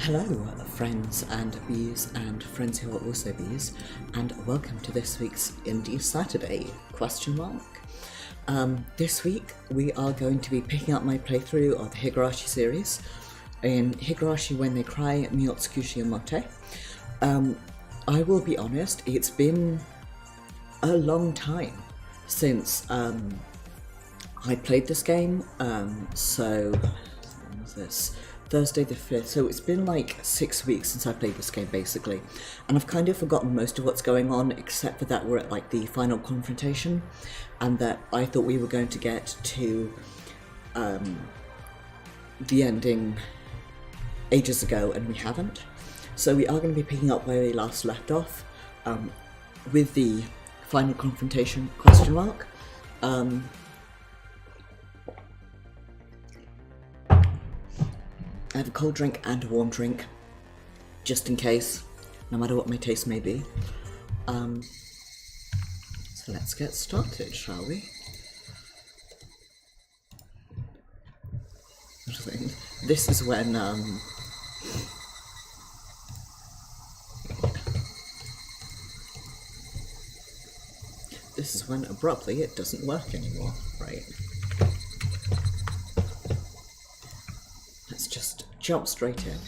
Hello, friends and bees and friends who are also bees, and welcome to this week's Indie Saturday, ? This week we are going to be picking up my playthrough of the Higurashi series. In Higurashi When They Cry, Miotsukushi, Omote. I will be honest, it's been a long time since I played this game, so when was this? Thursday the 5th, so it's been like 6 weeks since I played this game basically, and I've kind of forgotten most of what's going on except for that we're at like the final confrontation and that I thought we were going to get to the ending ages ago and we haven't. So we are going to be picking up where we last left off with the final confrontation ? I have a cold drink and a warm drink, just in case, no matter what my taste may be. So let's get started, shall we? This is when, this is when abruptly it doesn't work anymore, right? Let's just jump straight in.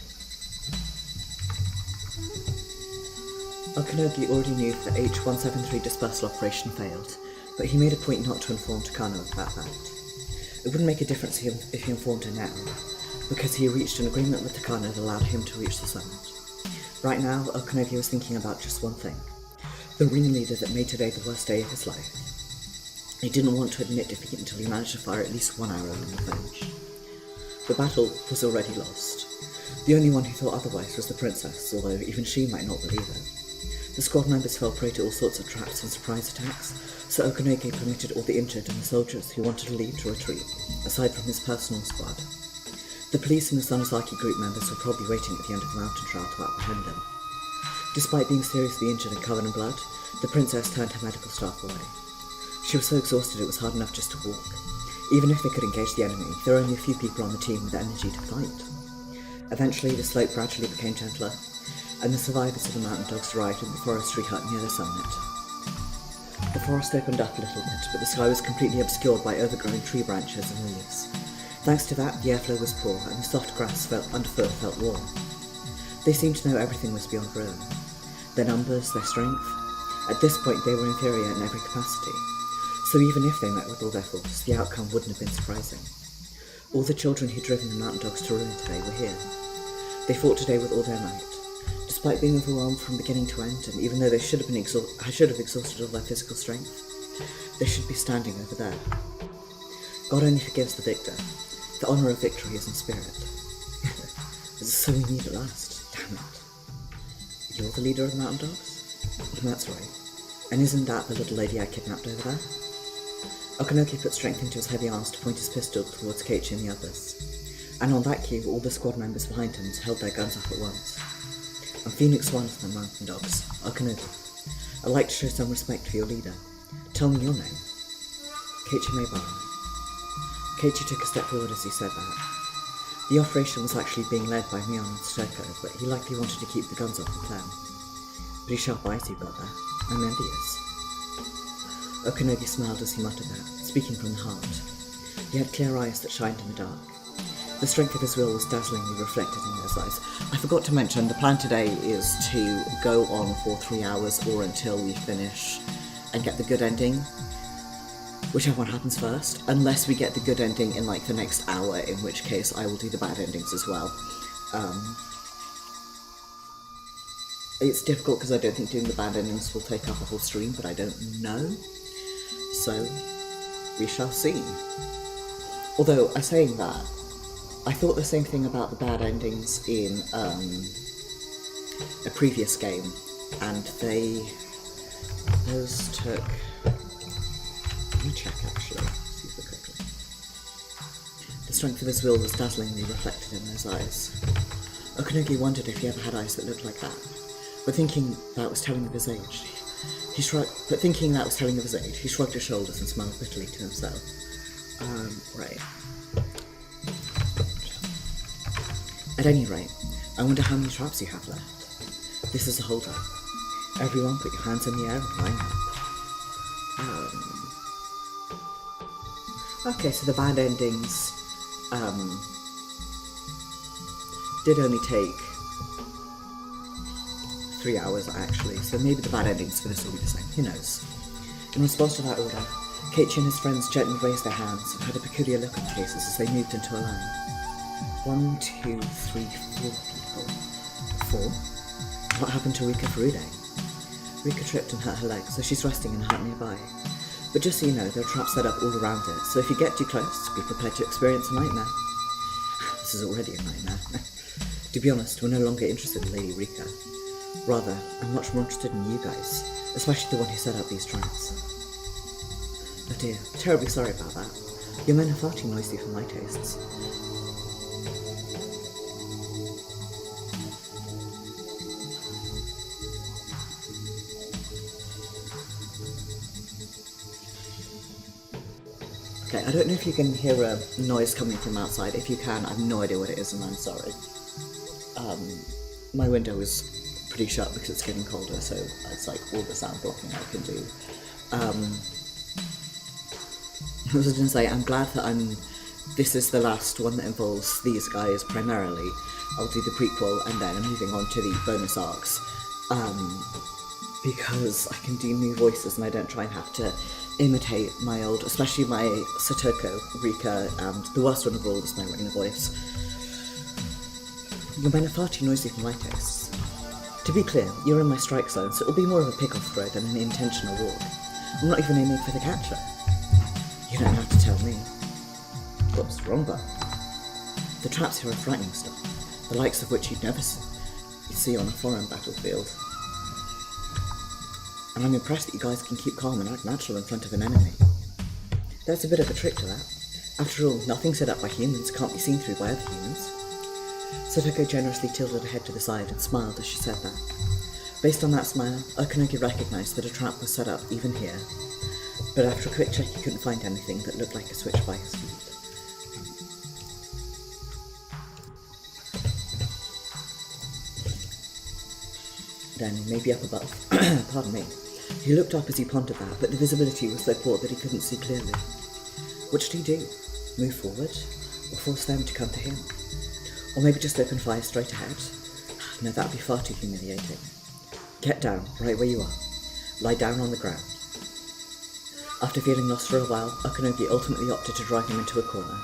Okanogi already knew that H-173 dispersal operation failed, but he made a point not to inform Takano about that. It wouldn't make a difference if he informed her now, because he reached an agreement with Takano that allowed him to reach the summit. Right now, Okanogi was thinking about just one thing: the ringleader that made today the worst day of his life. He didn't want to admit defeat until he managed to fire at least one arrow in revenge. The battle was already lost. The only one who thought otherwise was the princess, although even she might not believe it. The squad members fell prey to all sorts of traps and surprise attacks, so Okanogi permitted all the injured and the soldiers who wanted to leave to retreat, aside from his personal squad. The police and the Sonozaki group members were probably waiting at the end of the mountain trail to apprehend him. Despite being seriously injured and covered in blood, the princess turned her medical staff away. She was so exhausted it was hard enough just to walk. Even if they could engage the enemy, there were only a few people on the team with the energy to fight. Eventually, the slope gradually became gentler, and the survivors of the mountain dogs arrived in the forestry hut near the summit. The forest opened up a little bit, but the sky was completely obscured by overgrown tree branches and leaves. Thanks to that, the airflow was poor, and the soft grass underfoot felt warm. They seemed to know everything was beyond ruin. Their numbers, their strength. At this point, they were inferior in every capacity. So even if they met with all their force, the outcome wouldn't have been surprising. All the children who'd driven the mountain dogs to ruin today were here. They fought today with all their might. Despite being overwhelmed from beginning to end, and even though they should have exhausted all their physical strength, they should be standing over there. God only forgives the victor. The honour of victory is in spirit. So we need at last. Damn it. You're the leader of the mountain dogs? That's right. And isn't that the little lady I kidnapped over there? Okanogi put strength into his heavy arms to point his pistol towards Keiichi and the others, and on that cue all the squad members behind him held their guns up at once. I'm Phoenix 1 of the mountain dogs, Okanogi. I'd like to show some respect for your leader. Tell me your name. Keiichi Maebara. Keiichi took a step forward as he said that. The operation was actually being led by Mion and Stoko, but he likely wanted to keep the guns off the clan. Pretty sharp eyes you've got there. I'm envious. Okanogi smiled as he muttered that, speaking from the heart. He had clear eyes that shined in the dark. The strength of his will was dazzlingly reflected in those eyes. I forgot to mention, the plan today is to go on for 3 hours or until we finish and get the good ending. Whichever one happens first, unless we get the good ending in like the next hour, in which case I will do the bad endings as well. It's difficult because I don't think doing the bad endings will take up a whole stream, but I don't know. So, we shall see. Although, saying that, I thought the same thing about the bad endings in a previous game, and those took... Let me check actually, super quickly. The strength of his will was dazzlingly reflected in those eyes. Okanogi wondered if he ever had eyes that looked like that, but thinking that was telling of his age, he shrugged his shoulders and smiled bitterly to himself. Right. At any rate, I wonder how many traps you have left. This is a hold-up. Everyone put your hands in the air and line up. Okay, so the bad endings did only take 3 hours actually, so maybe the bad endings for this will be the same, who knows. In response to that order, Keiichi and his friends gently raised their hands and had a peculiar look on faces as they moved into a line. 1, 2, 3, 4 people. 4? What happened to Rika Furude? Rika tripped and hurt her leg, so she's resting in a hut nearby. But just so you know, there are traps set up all around it, so if you get too close, be prepared to experience a nightmare. This is already a nightmare. To be honest, we're no longer interested in Lady Rika. Rather, I'm much more interested in you guys, especially the one who set up these traps. Oh dear, terribly sorry about that. Your men are far too noisy for my tastes. Okay, I don't know if you can hear a noise coming from outside. If you can, I have no idea what it is and I'm sorry. My window is pretty shut because it's getting colder, so it's like all the sound blocking I can do. I was going to say, I'm glad that this is the last one that involves these guys primarily. I'll do the prequel and then I'm moving on to the bonus arcs. Because I can do new voices and I don't try and have to imitate my old, especially my Satoko, Rika, and the worst one of all is my Reina voice. Your men are far too noisy for my tastes. To be clear, you're in my strike zone, so it'll be more of a pick-off throw than an intentional walk. I'm not even aiming for the catcher. You don't have to tell me. Whoops, wrong button. The traps here are frightening stuff, the likes of which you'd never see on a foreign battlefield. And I'm impressed that you guys can keep calm and act natural in front of an enemy. There's a bit of a trick to that. After all, nothing set up by humans can't be seen through by other humans. Satoko generously tilted her head to the side and smiled as she said that. Based on that smile, Okunogi recognised that a trap was set up even here, but after a quick check he couldn't find anything that looked like a switch by his feet. Then, maybe up above, pardon me, he looked up as he pondered that, but the visibility was so poor that he couldn't see clearly. What should he do? Move forward? Or force them to come to him? Or maybe just open fire straight ahead? No, that would be far too humiliating. Get down, right where you are. Lie down on the ground. After feeling lost for a while, Okunogi ultimately opted to drive him into a corner,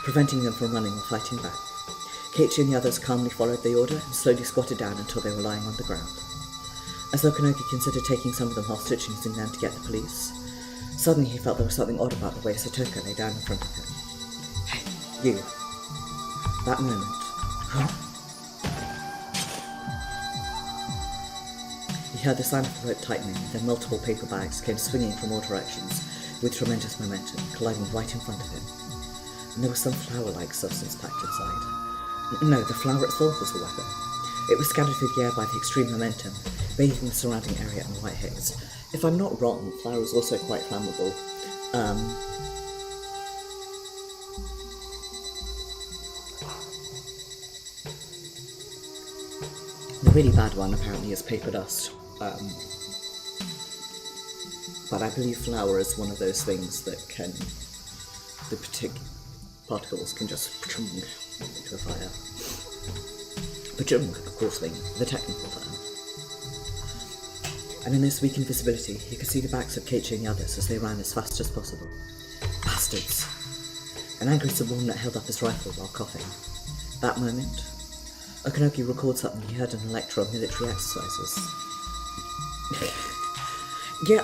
preventing them from running or fighting back. Keiichi and the others calmly followed the order and slowly squatted down until they were lying on the ground. As Okunogi considered taking some of them hostage and using them to get the police, suddenly he felt there was something odd about the way Satoko lay down in front of him. Hey, you. That moment. Huh? He heard the sound of the rope tightening, then multiple paper bags came swinging from all directions with tremendous momentum, colliding right in front of him. And there was some flower-like substance packed inside. No, the flower itself was the weapon. It was scattered through the air by the extreme momentum, bathing the surrounding area in white haze. If I'm not wrong, flour is also quite flammable. The really bad one apparently is paper dust. But I believe flour is one of those things that can, the particular particles can just into a fire. Pachung, of course, the technical term. And in this weakened visibility, he could see the backs of Keiichi and the others as they ran as fast as possible. Bastards! An angry subordinate held up his rifle while coughing. That moment, Okunogi recalled something he heard in a lecture on military exercises. Yeah,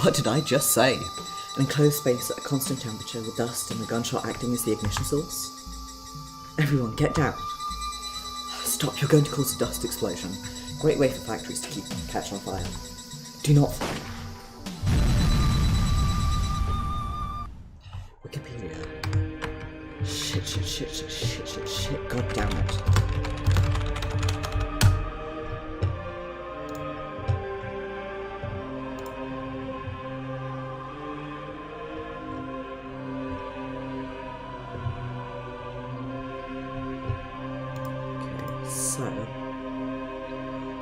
what did I just say? An enclosed space at a constant temperature with dust and the gunshot acting as the ignition source? Everyone, get down! Stop, you're going to cause a dust explosion. Great way for factories to catch on fire. Do not fire. Wikipedia. Shit, god damn it. So,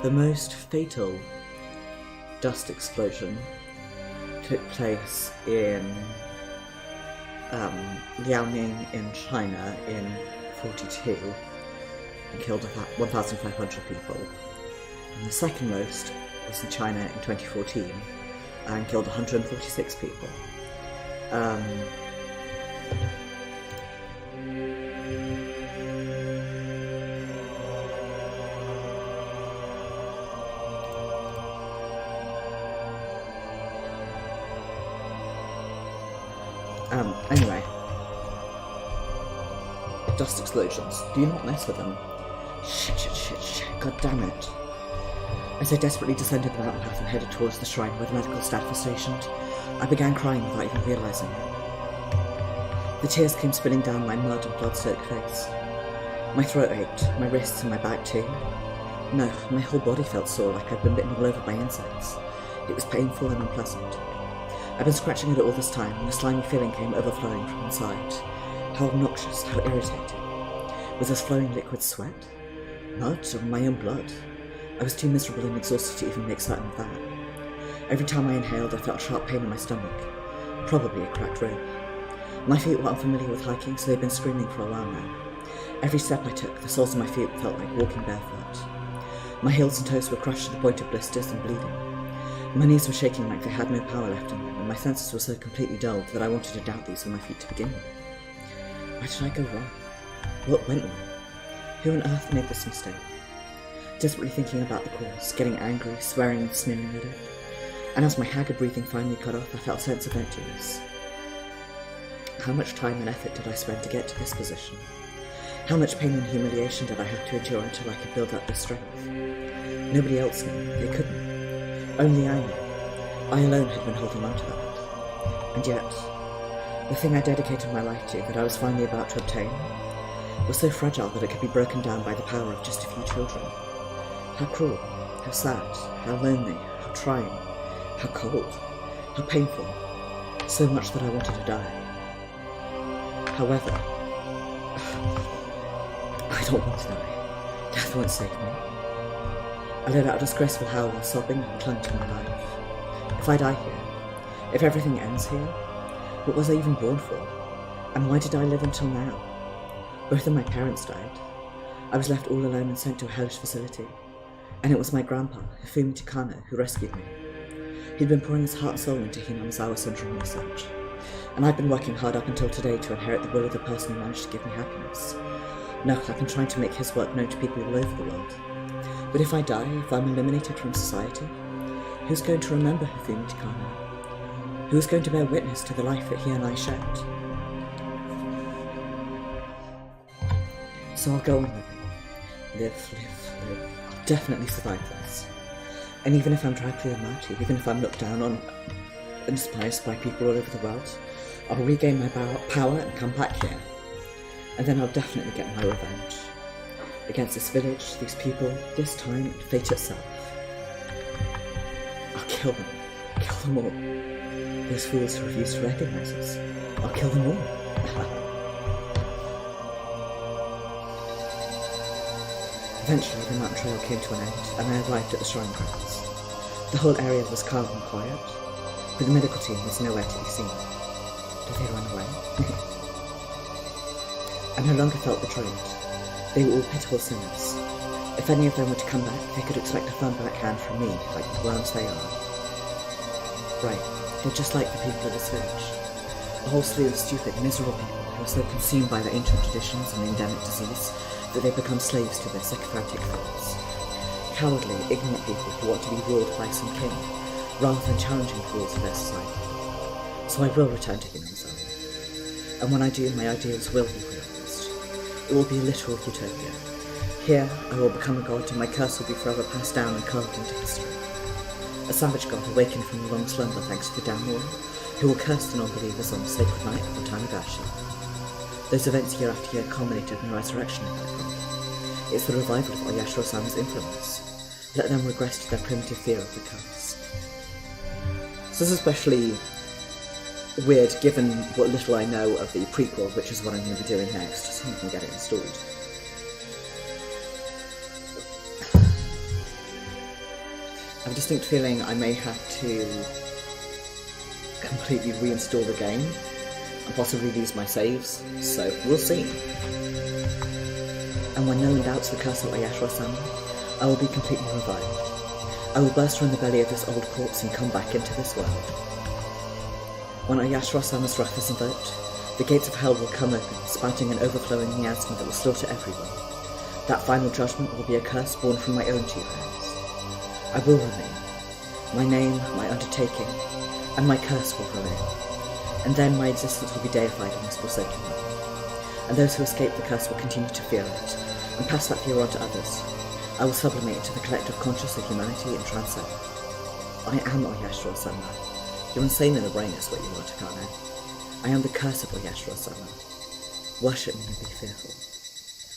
the most fatal dust explosion took place in Liaoning in China in 42 and killed 1,500 people. And the second most was in China in 2014 and killed 146 people. Anyway. Dust explosions. Do not mess with them. Shit. God damn it. As I desperately descended the mountain path and headed towards the shrine where the medical staff was stationed, I began crying without even realising it. The tears came spilling down my mud and blood-soaked face. My throat ached, my wrists and my back too. No, my whole body felt sore like I'd been bitten all over by insects. It was painful and unpleasant. I'd been scratching at it all this time, and a slimy feeling came overflowing from inside. How obnoxious, how irritating. Was this flowing liquid sweat? Mud, or my own blood? I was too miserable and exhausted to even make certain of that. Every time I inhaled, I felt sharp pain in my stomach. Probably a cracked rib. My feet were unfamiliar with hiking, so they'd been screaming for a while now. Every step I took, the soles of my feet felt like walking barefoot. My heels and toes were crushed to the point of blisters and bleeding. My knees were shaking like they had no power left in them, and my senses were so completely dulled that I wanted to doubt these were my feet to begin with. Why did I go wrong? What went wrong? Who on earth made this mistake? Desperately thinking about the cause, getting angry, swearing and sneering at it. And as my haggard breathing finally cut off, I felt a sense of emptiness. How much time and effort did I spend to get to this position? How much pain and humiliation did I have to endure until I could build up this strength? Nobody else knew. They couldn't. Only I knew. I alone had been holding on to that. And yet, the thing I dedicated my life to, that I was finally about to obtain, was so fragile that it could be broken down by the power of just a few children. How cruel, how sad, how lonely, how trying, how cold, how painful. So much that I wanted to die. However, I don't want to die. Death won't save me. I let out a disgraceful howl while sobbing and clung to my life. If I die here, if everything ends here, what was I even born for? And why did I live until now? Both of my parents died. I was left all alone and sent to a hellish facility. And it was my grandpa, Hifumi Takano, who rescued me. He'd been pouring his heart and soul into Hinamizawa syndrome research. And I'd been working hard up until today to inherit the will of the person who managed to give me happiness. No, I've been trying to make his work known to people all over the world. But if I die, if I'm eliminated from society, who's going to remember Hifumi Takano? Who's going to bear witness to the life that he and I shared? So I'll go on living. Live. I'll definitely survive this. And even if I'm dragged through the mud, even if I'm looked down on and despised by people all over the world, I'll regain my power and come back here. And then I'll definitely get my revenge. Against this village, these people, this time, and fate itself. I'll kill them. Kill them all. Those fools who refuse to recognize us. I'll kill them all. Eventually, the mountain trail came to an end, and I arrived at the shrine grounds. The whole area was calm and quiet, but the medical team was nowhere to be seen. Did they run away? I no longer felt betrayed. They were all pitiful sinners. If any of them were to come back, they could expect a firm backhand from me, like the worms they are. Right, they're just like the people of this village. A whole slew of stupid, miserable people who are so consumed by their ancient traditions and endemic disease that they become slaves to their sycophantic thoughts. Cowardly, ignorant people who want to be ruled by some king, rather than challenging the rules of their society. So I will return to Higurashi. And when I do, my ideals will be realized. It will be a literal utopia. Here, I will become a god, and my curse will be forever passed down and carved into history. A savage god awakened from a long slumber thanks to the Damn War, who will curse the non-believers on the sacred night of the Higurashi. Those events year after year culminated in the resurrection of that god. It's the revival of Oyashiro-sama's influence. Let them regress to their primitive fear of the curse. So this is especially weird given what little I know of the prequel, which is what I'm going to be doing next, so you can get it installed. have a distinct feeling I may have to completely reinstall the game and possibly lose my saves, so we'll see. And when no one doubts the curse of Oyashiro-sama, I will be completely revived. I will burst from the belly of this old corpse and come back into this world. When Oyashiro-sama's wrath is invoked, the gates of hell will come open, spouting an overflowing miasma that will slaughter everyone. That final judgment will be a curse born from my own 2 hands. I will remain. My name, my undertaking, and my curse will remain. And then my existence will be deified in this forsaken world. And those who escape the curse will continue to fear it, and pass that fear on to others. I will sublimate into the collective conscious of humanity and transcend. I am Oyashiro-sama. You're insane in the brain is what you are, Takano. I am the curse of Oyashiro-sama. Worship me and be fearful.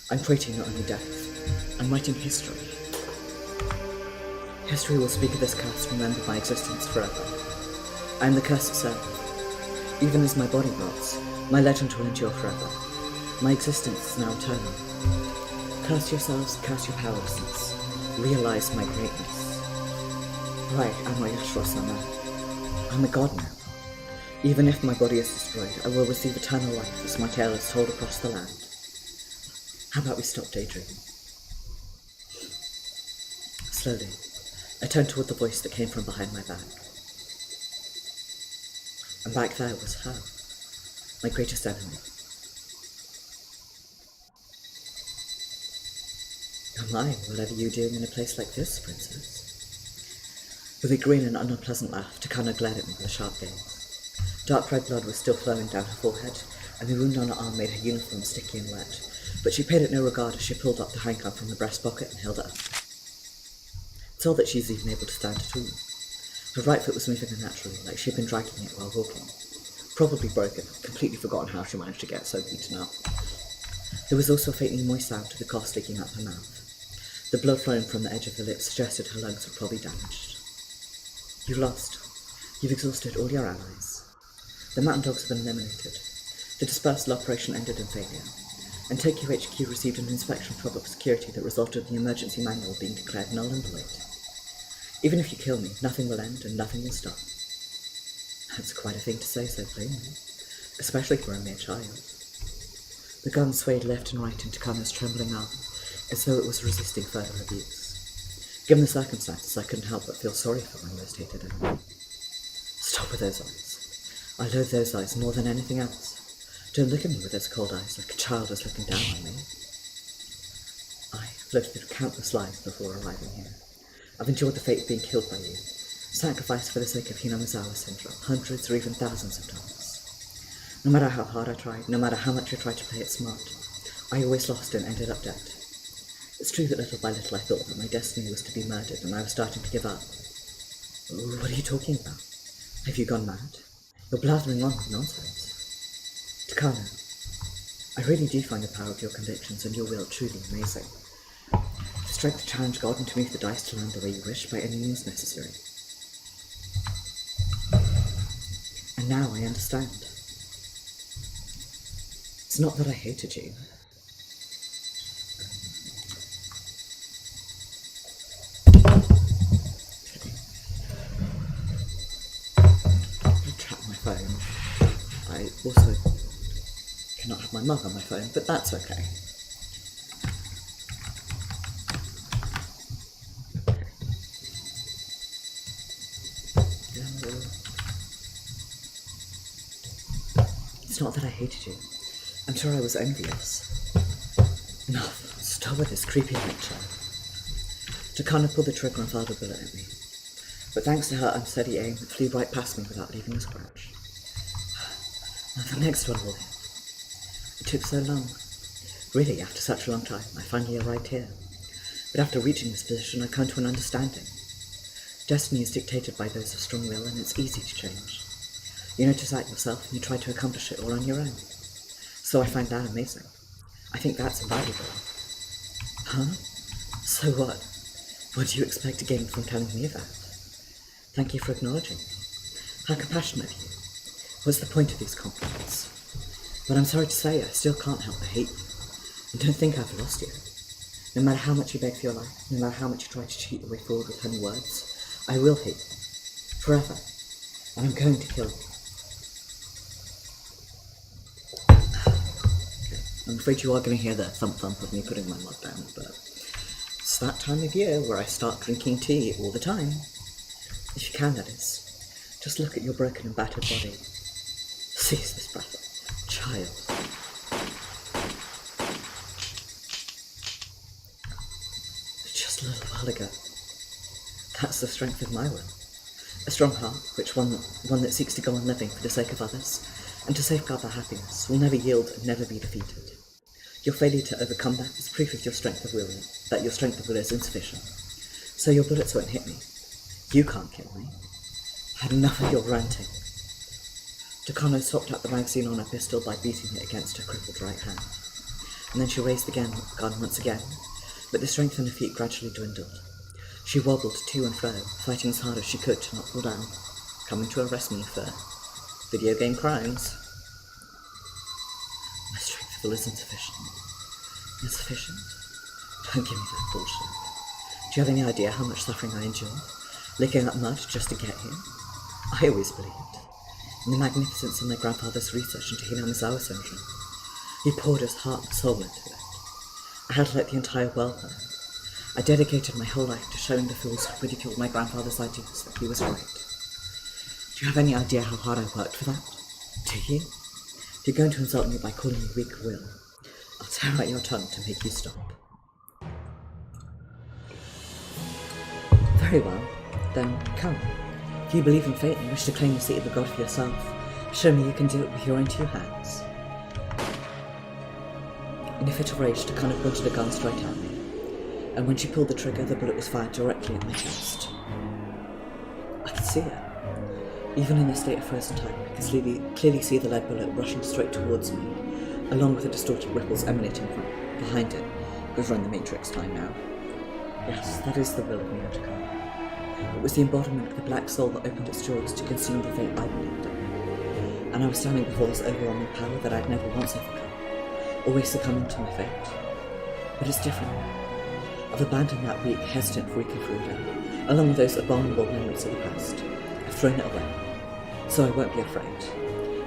I'm creating not only death, I'm writing history. History will speak of this curse, remember my existence forever. I am the curse itself. Even as my body rots, my legend will endure forever. My existence is now eternal. Curse yourselves, curse your powerlessness. Realize my greatness. I am Oyashiro-sama. I'm a god now. Even if my body is destroyed, I will receive eternal life as my tale is told across the land. How about we stop daydreaming? Slowly, I turned toward the voice that came from behind my back. And back there was her, my greatest enemy. Am I, whatever you doing in a place like this, princess? With a grin and unpleasant laugh, Takano glared at me with a sharp gaze. Dark red blood was still flowing down her forehead, and the wound on her arm made her uniform sticky and wet, but she paid it no regard as she pulled up the handcuff from her breast pocket and held it up. It's all that she's even able to stand at all. Her right foot was moving unnaturally, like she'd been dragging it while walking. Probably broken, completely forgotten how she managed to get so beaten up. There was also a faintly moist sound to the cough leaking out her mouth. The blood flowing from the edge of her lips suggested her lungs were probably damaged. You lost. You've exhausted all your allies. The mountain dogs have been eliminated. The dispersal operation ended in failure, and Tokyo HQ received an inspection from public security that resulted in the emergency manual being declared null and void. Even if you kill me, nothing will end and nothing will stop. That's quite a thing to say so plainly, especially for a mere child. The gun swayed left and right in Takano's trembling arm, as though it was resisting further abuse. Given the circumstances, I couldn't help but feel sorry for my most hated enemy. Stop with those eyes. I loathe those eyes more than anything else. Don't look at me with those cold eyes like a child is looking down on me. I have lived through countless lives before arriving here. I've endured the fate of being killed by you, sacrificed for the sake of Hinamizawa syndrome, hundreds or even thousands of times. No matter how hard I tried, no matter how much I tried to play it smart, I always lost and ended up dead. It's true that little by little I thought that my destiny was to be murdered and I was starting to give up. What are you talking about? Have you gone mad? You're blathering on with nonsense. Takano, I really do find the power of your convictions and your will truly amazing. The strength to challenge God and to move the dice to land the way you wish by any means necessary. And now I understand. It's not that I hated you. I trapped my phone. I also cannot have my mug on my phone, but that's okay. It's not that I hated you. I'm sure I was envious. Enough. Stop with this creepy lecture. Takano pulled the trigger and fired a bullet at me. But thanks to her unsteady aim, it flew right past me without leaving a scratch. Now the next one will hit. It took so long. Really, after such a long time, I finally arrived here. But after reaching this position, I come to an understanding. Destiny is dictated by those of strong will, and it's easy to change. You notice that yourself, and you try to accomplish it all on your own. So I find that amazing. I think that's invaluable. Huh? So what? What do you expect to gain from telling me that? Thank you for acknowledging me. How compassionate of you. What's the point of these compliments? But I'm sorry to say, I still can't help but hate you. And don't think I've lost you. No matter how much you beg for your life, no matter how much you try to cheat your way forward with honey words, I will hate you. Forever. And I'm going to kill you. Okay. I'm afraid you are going to hear the thump-thump of me putting my mug down, but it's that time of year where I start drinking tea all the time. If you can, that is. Just look at your broken and battered body. Seize this breath, child. Just a little while ago. That's the strength of my will. A strong heart, one that seeks to go on living for the sake of others, and to safeguard their happiness, will never yield and never be defeated. Your failure to overcome that is proof of your strength of will, that your strength of will is insufficient. So your bullets won't hit me. You can't kill me. I had enough of your ranting. Takano swapped out the magazine on her pistol by beating it against her crippled right hand. And then she raised the gun once again, but the strength in her feet gradually dwindled. She wobbled to and fro, fighting as hard as she could to not fall down, coming to arrest me for video game crimes. My strength of will is insufficient. Insufficient? Don't give me that bullshit. Do you have any idea how much suffering I endured? Licking up mud just to get here? I always believed in the magnificence of my grandfather's research into Hinamizawa syndrome. He poured his heart and soul into it. I had to let the entire world know. I dedicated my whole life to showing the fools who ridiculed my grandfather's ideas that he was right. Do you have any idea how hard I worked for that? Do you? If you're going to insult me by calling me weak will, I'll tear out your tongue to make you stop. Very well, then come. If you believe in fate and wish to claim the seat of the god for yourself, show me you can do it with your own two hands. In a fit of rage, Takano pointed a gun straight at me, and when she pulled the trigger, the bullet was fired directly at my chest. I could see it. Even in this state of frozen time, I could clearly see the lead bullet rushing straight towards me, along with the distorted ripples emanating from behind it. We've run the Matrix time now. Yes, that is the will of Miotsukushi. It was the embodiment of the black soul that opened its jaws to consume the fate I believed in. And I was standing before this overwhelming power that I'd never once overcome, always succumbing to my fate. But it's different now. I've abandoned that weak, hesitant Rika Fruda, along with those abominable memories of the past. I've thrown it away. So I won't be afraid.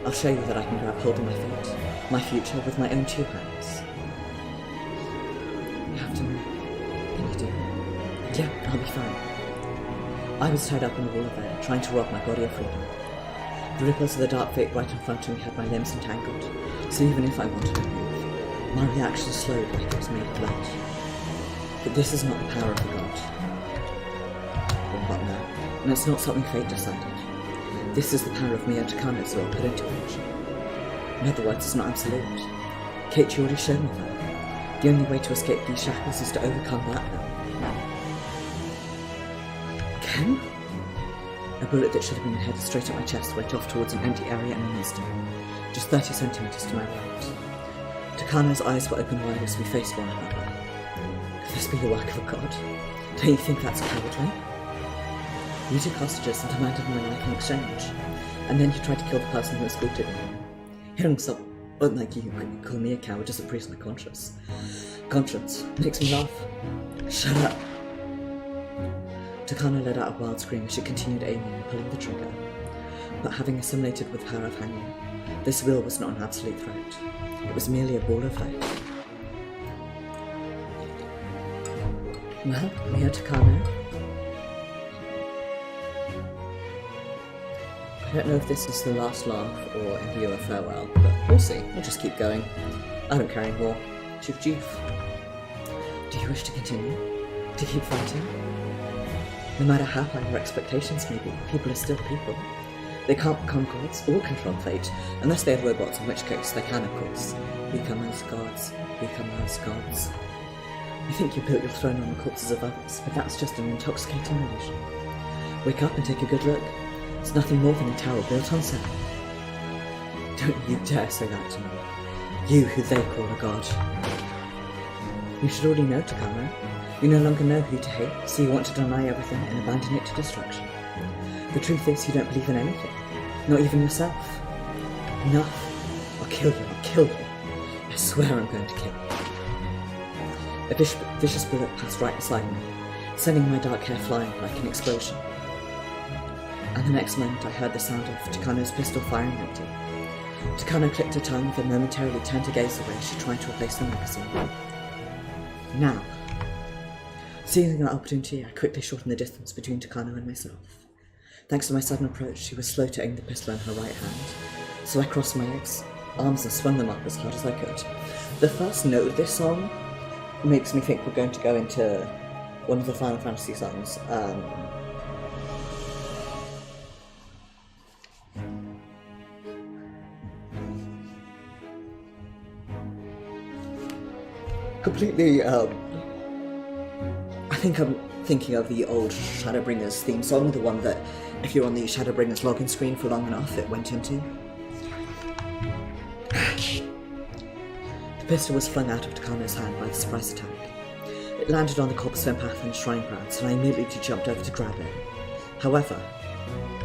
I'll show you that I can grab hold of my fate, my future, with my own two hands. You have to move. Can you do it? Yeah, I'll be fine. I was tied up in a wall of air, trying to rob my body of freedom. The ripples of the dark fate right in front of me had my limbs entangled, so even if I wanted to move, my reaction slowed like it was made of lead. But this is not the power of the god. Well, not now, and it's not something fate decided. This is the power of Miotsukushi will put into action. In other words, it's not absolute. Kate already showed me that. The only way to escape these shackles is to overcome that will. Ken? A bullet that should have been headed straight at my chest went off towards an empty area in an instant, just 30 centimeters to my right. Takano's eyes were open wide as we faced one another. Could this be the work of a god? Don't you think that's cowardly? You took hostages and demanded my life in exchange, and then you tried to kill the person who escorted me. Hearing someone like you call me a coward doesn't bruise my conscience. Conscience makes me laugh. Shut up! Takano let out a wild scream as she continued aiming and pulling the trigger. But having assimilated with the power of Hanyu, this will was not an absolute threat. It was merely a ball of lead. Well, Takano. I don't know if this is the last laugh or if you a farewell, but we'll see. We'll just keep going. I don't care anymore. Chief Chief. Do you wish to continue? To keep fighting? No matter how high your expectations may be, people are still people. They can't become gods or control fate, unless they are robots, in which case they can, of course, become as gods, become as gods. You think you built your throne on the corpses of others, but that's just an intoxicating illusion. Wake up and take a good look. It's nothing more than a tower built on sand. Don't you dare say that to me. You who they call a god. You should already know, Takano. You no longer know who to hate, so you want to deny everything and abandon it to destruction. The truth is, you don't believe in anything. Not even yourself. Enough. I'll kill you, I'll kill you. I swear I'm going to kill you. A vicious bullet passed right beside me, sending my dark hair flying like an explosion. and the next moment I heard the sound of Takano's pistol firing empty. Takano clicked her tongue, then momentarily turned to gaze away as she tried to replace the magazine. Now. Seizing that opportunity, I quickly shortened the distance between Takano and myself. Thanks to my sudden approach, she was slow to aim the pistol in her right hand, so I crossed my legs, arms, and swung them up as hard as I could. The first note of this song makes me think we're going to go into one of the Final Fantasy songs. Completely, I think I'm thinking of the old Shadowbringers theme song, the one that, if you're on the Shadowbringers login screen for long enough, it went into. The pistol was flung out of Takano's hand by the surprise attack. It landed on the cobblestone path in the shrine grounds, and I immediately jumped over to grab it. However,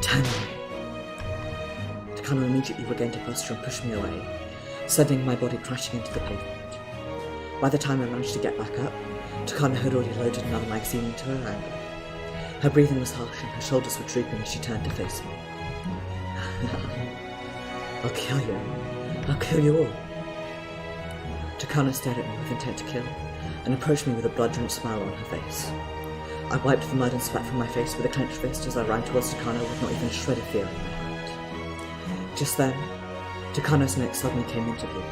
turn away. Takano immediately regained her posture and pushed me away, sending my body crashing into the pavement. By the time I managed to get back up, Takano had already loaded another magazine into her anger. Her breathing was harsh and her shoulders were drooping as she turned to face me. I'll kill you. I'll kill you all. Takano stared at me with intent to kill, and approached me with a blood-drenched smile on her face. I wiped the mud and sweat from my face with a clenched fist as I ran towards Takano with not even a shred of fear in my heart. Just then, Takano's neck suddenly came into view.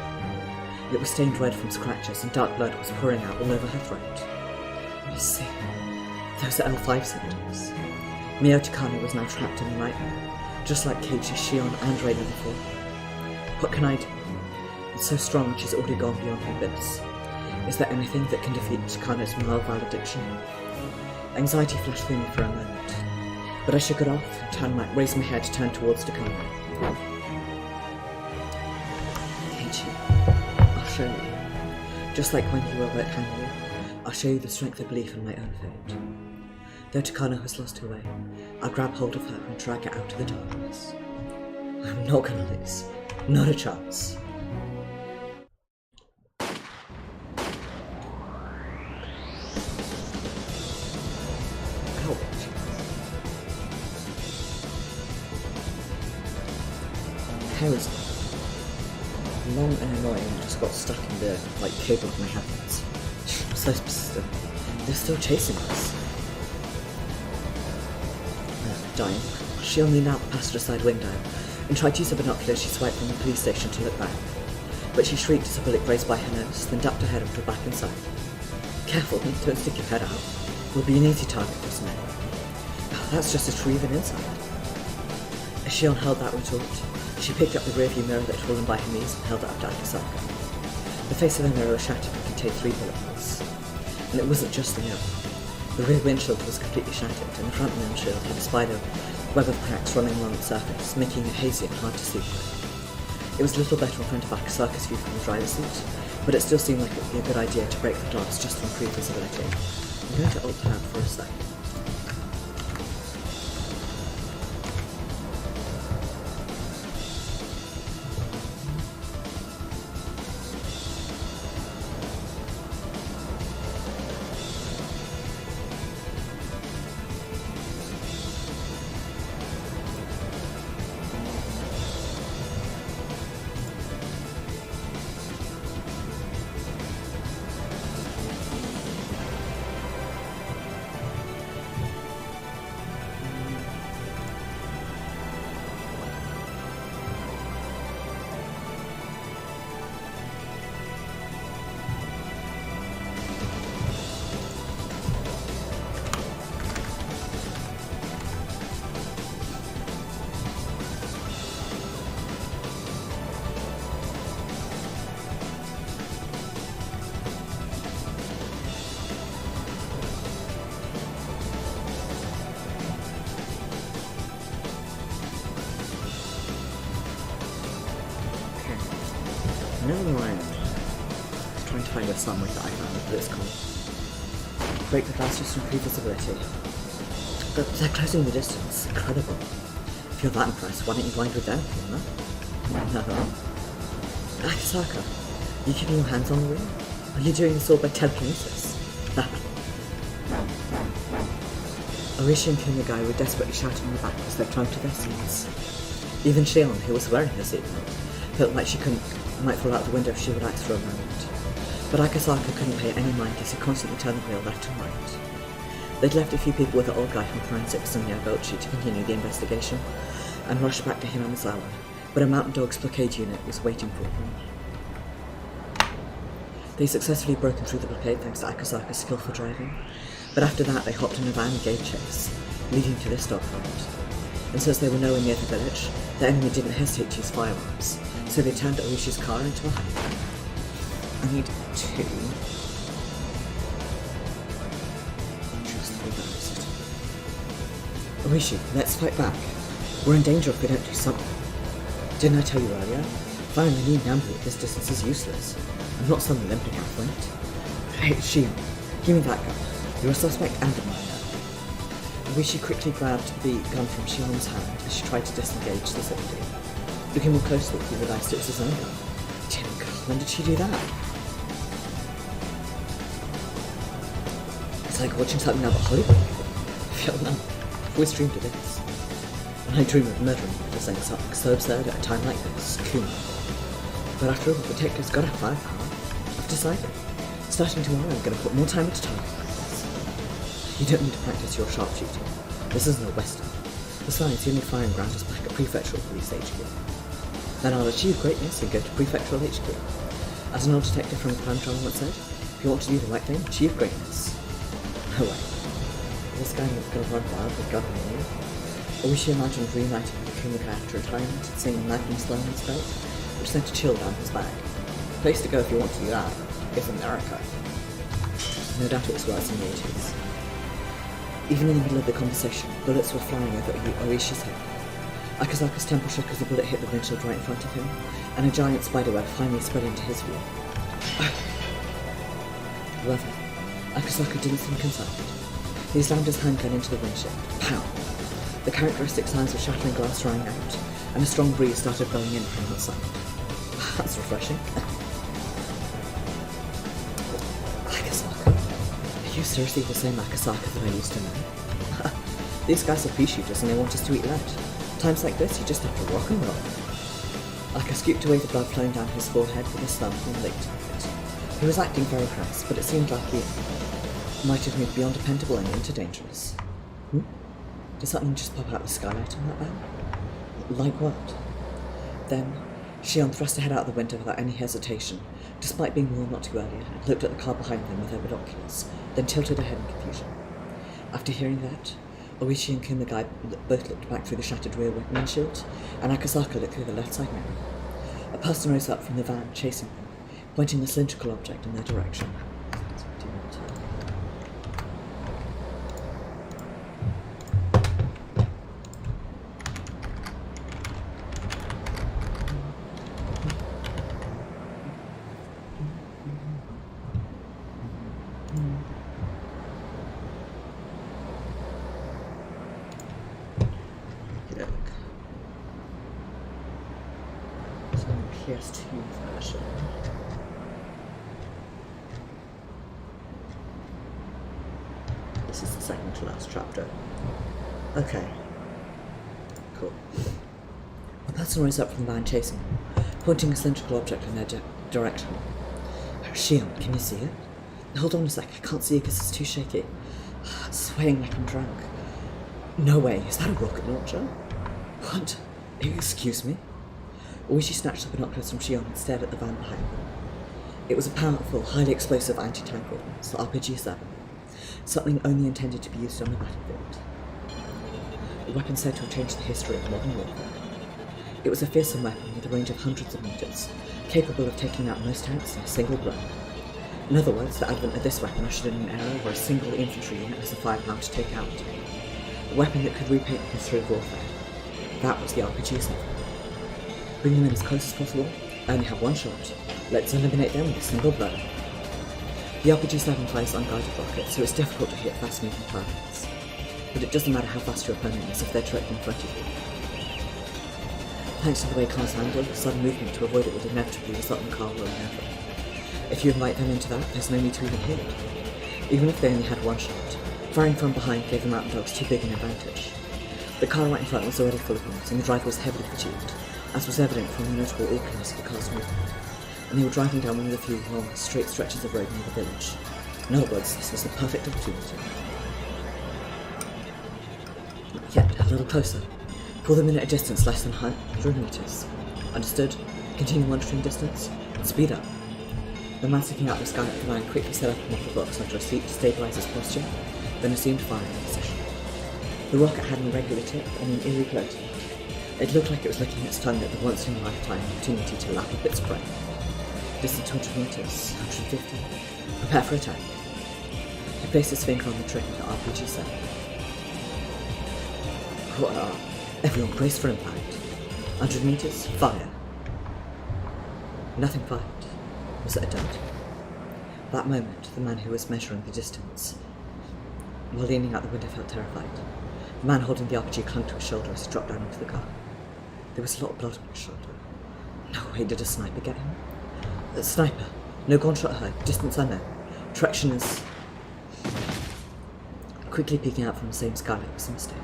It was stained red from scratches, and dark blood was pouring out all over her throat. I see. Those are L5 symptoms. Miotsukushi was now trapped in a nightmare, just like Keiichi, Shion, and Reina before. What can I do? It's so strong and she's already gone beyond the abyss. Is there anything that can defeat Takano's mild addiction? Anxiety flashed through me for a moment, but I shook it off and raised my head to turn towards Takano. Keiichi, I'll show you. Just like when you were at Hanyu, I'll show you the strength of belief in my own fate. Though Takano has lost her way, I'll grab hold of her and drag her out of the darkness. I'm not gonna lose. Not a chance. Ouch. How is it? Long and annoying, I just got stuck in the cable of my headphones. So persistent. They're still chasing us. Dying. She leaned out the passenger side window and tried to use her binoculars she swiped from the police station to look back. But she shrieked as a bullet grazed by her nose, then ducked her head onto her back inside. Careful, don't stick your head out. We'll be an easy target for Snow. Oh, that's just as true even inside. As Shion held that retort, she picked up the rearview mirror that had fallen by her knees and held it up to Akasaka. The face of the mirror was shattered and contained 3 bullet holes. And it wasn't just the mirror. The rear windshield was completely shattered, and the front windshield had a spider web of cracks running along its surface, making it hazy and hard to see through. It was a little better in front of Akasaka's view from the driver's seat, but it still seemed like it would be a good idea to break the glass just to improve visibility. I'm going to alt tab for a second. No mind. Trying to find a song like that I found, but it's called Break the Glass just to improve visibility. But they're closing the distance. Incredible. If you're that impressed, why don't you blind with them? No. Akasaka, you keeping your hands on the wheel? Are you doing this all by telekinesis? Oishi and Kumagai were desperately shouting in the back as they climbed to their seats. Even Shion, who was wearing her seatbelt, felt like she might fall out the window if she relaxed for a moment. But Akasaka couldn't pay any mind as he constantly turned the wheel left and right. They'd left a few people with the old guy from forensics and Yagochi to continue the investigation, and rushed back to Hinamizawa, but a mountain dog's blockade unit was waiting for them. They successfully broken through the blockade thanks to Akasaka's skillful driving, but after that they hopped in a van and gave chase, leading to this dogfight. And since they were nowhere near the village, the enemy didn't hesitate to use firearms, so they turned Oishi's car into a highway. I need two. Just realised. Oishi, let's fight back. We're in danger if we don't do something. Didn't I tell you earlier? Firing a new Nambu at this distance is useless. I'm not some Olympic athlete. Hey, Shion, give me that gun. You're a suspect and a minor. Oishi quickly grabbed the gun from Shion's hand as she tried to disengage the cylinder. Looking more closely, he realised it was his own gun. Dear God, when did she do that? It's like watching something out of a Hollywood movie. I feel numb. I've always dreamed of this. When I dream of murdering people saying something so absurd at a time like this, Kuma. But after all, the detective's got a firepower. I've decided. Starting tomorrow, I'm going to put more time into target practice. You don't need to practice your sharpshooting. This isn't a western. Besides, the only firing ground is back at Prefectural Police HQ. Then I'll achieve greatness and go to Prefectural HQ. As an old detective from the crime trial once said, if you want to do the right thing, achieve greatness. No way. This guy was going to run wild with gun in the Oishi imagined reuniting with Kumagai after retirement and seeing Magnum slow in his belt, which sent a chill down his back. The place to go if you want to do that is America. No doubt it was worse in the 80s. Even in the middle of the conversation, bullets were flying over Oishi's head. Akasaka's temple shook as a bullet hit the windshield right in front of him, and a giant spiderweb finally spread into his view. However, Akasaka didn't seem concerned. He slammed his handgun into the windshield. Pow! The characteristic sounds of shattering glass rang out, and a strong breeze started blowing in from outside. That's refreshing. Akasaka? Are you seriously the same Akasaka that I used to know? These guys are pea shooters and they want us to eat lead. Times like this, you just have to rock and roll. Aka scooped away the blood flowing down his forehead with a thumb and licked it. He was acting very crass, but it seemed like he might have moved beyond dependable and into dangerous. Did something just pop out the skylight on that van? Like what? Then, Shion thrust her head out the window without any hesitation, despite being warned not to earlier, and looked at the car behind them with her binoculars, then tilted her head in confusion. After hearing that, Oishi and Kumagai both looked back through the shattered rear windshield, and Akasaka looked through the left side mirror. A person rose up from the van, chasing them, pointing a cylindrical object in their direction. PS2 version. This is the second to last chapter. Okay. Cool. A person rose up from the van chasing them, pointing a cylindrical object in their direction. Shion, can you see it? Hold on a sec, I can't see it because it's too shaky. It's swaying like I'm drunk. No way, is that a rocket launcher? What? Excuse me? Oishi snatched the binoculars from Shion and stared at the van behind them. It was a powerful, highly explosive anti-tank ordnance, the RPG-7, something only intended to be used on the battlefield. A weapon said to have changed the history of modern warfare. It was a fearsome weapon with a range of hundreds of meters, capable of taking out most tanks in a single blow. In other words, the advent of this weapon ushered in an era where a single infantry unit has the firepower to take out a weapon that could repaint the history of warfare. That was the RPG-7. Bring them in as close as possible, only have one shot. Let's eliminate them with a single blow. The RPG-7 fires unguided rockets, so it's difficult to hit fast-moving targets. But it doesn't matter how fast your opponent is if they're directly in front of you. Thanks to the way cars handle, sudden movement to avoid it would inevitably result in the car rolling over. If you invite them into that, there's no need to even hit. Even if they only had one shot, Firing from behind gave the mountain dogs too big an advantage. The car right in front was already full of noise, and the driver was heavily fatigued, as was evident from the notable awkwardness of the car's movement. And they were driving down one of the few long, straight stretches of road near the village. In other words, this was the perfect opportunity. Yet, a little closer. Pull them in at a distance less than 100 meters. Understood? Continue monitoring distance. Speed up. The man sticking out the sky at the line quickly set up a muffler box under a seat to stabilize his posture, then assumed firing position. The rocket had an irregular tip and an eerie glow to it. It looked like it was licking its tongue at the once-in-a-lifetime opportunity to lap up its prey. Distance 200 meters, 150. Prepare for attack. He placed his finger on the trigger to RPG set. Everyone brace for impact. 100 meters, fire. Nothing fired. Was it a dud? That moment, the man who was measuring the distance, while leaning out the window, felt terrified. The man holding the RPG clung to his shoulder as he dropped down into the car. There was a lot of blood on his shoulder. No way did a sniper get him. A sniper. No gunshot heard. Distance unknown. Direction is... Quickly peeking out from the same skylight was a mistake.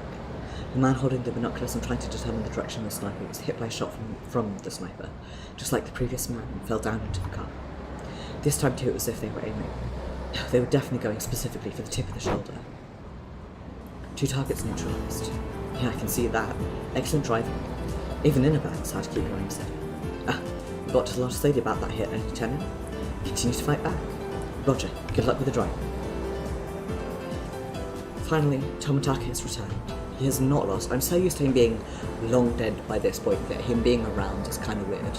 The man holding the binoculars and trying to determine the direction of the sniper was hit by a shot from the sniper, just like the previous man, and fell down into the car. This time too, it was as if they were aiming. No, they were definitely going specifically for the tip of the shoulder. 2 targets neutralized. Yeah, I can see that. Excellent driving. Even in a bad, it's hard to keep your aim steady. Got a lot to say about that hit, Lieutenant. Continue to fight back. Roger, good luck with the driving. Finally, Tomitake has returned. He has not lost. I'm so used to him being long dead by this point that him being around is kind of weird.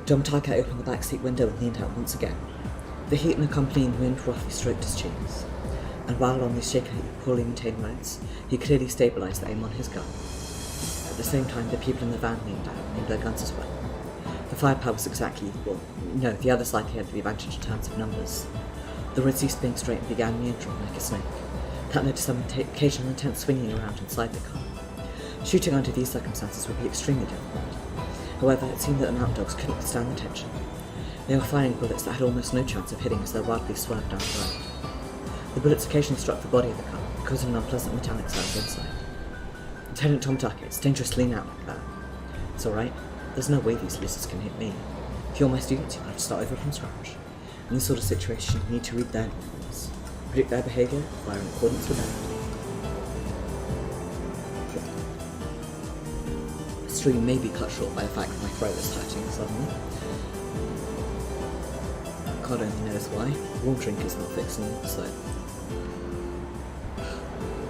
Tomitake opened the backseat window and leaned out once again. The heat and accompanying wind roughly stroked his cheeks, and while on these shaky, poorly maintained roads, he clearly stabilised the aim on his gun. At the same time, the people in the van leaned out and aimed their guns as well. The firepower was exactly equal. No, the other slightly had the advantage in terms of numbers. The road ceased being straight and began meandering like a snake. That led to some occasional intense swinging around inside the car. Shooting under these circumstances would be extremely difficult. However, it seemed that the mountain dogs couldn't withstand the tension. They were firing bullets that had almost no chance of hitting as they wildly swerved down the road. The bullets occasionally struck the body of the car, causing an unpleasant metallic sound inside. Lieutenant Tomitake, it's dangerous to lean out like that. It's alright. There's no way these lizards can hit me. If you're my students, you'll have to start over from scratch. In this sort of situation, you need to read their movements, predict their behaviour, fire in accordance with that. The stream may be cut short by the fact that my throat is hurting suddenly. God only knows why. Warm drink is not fixing it, so...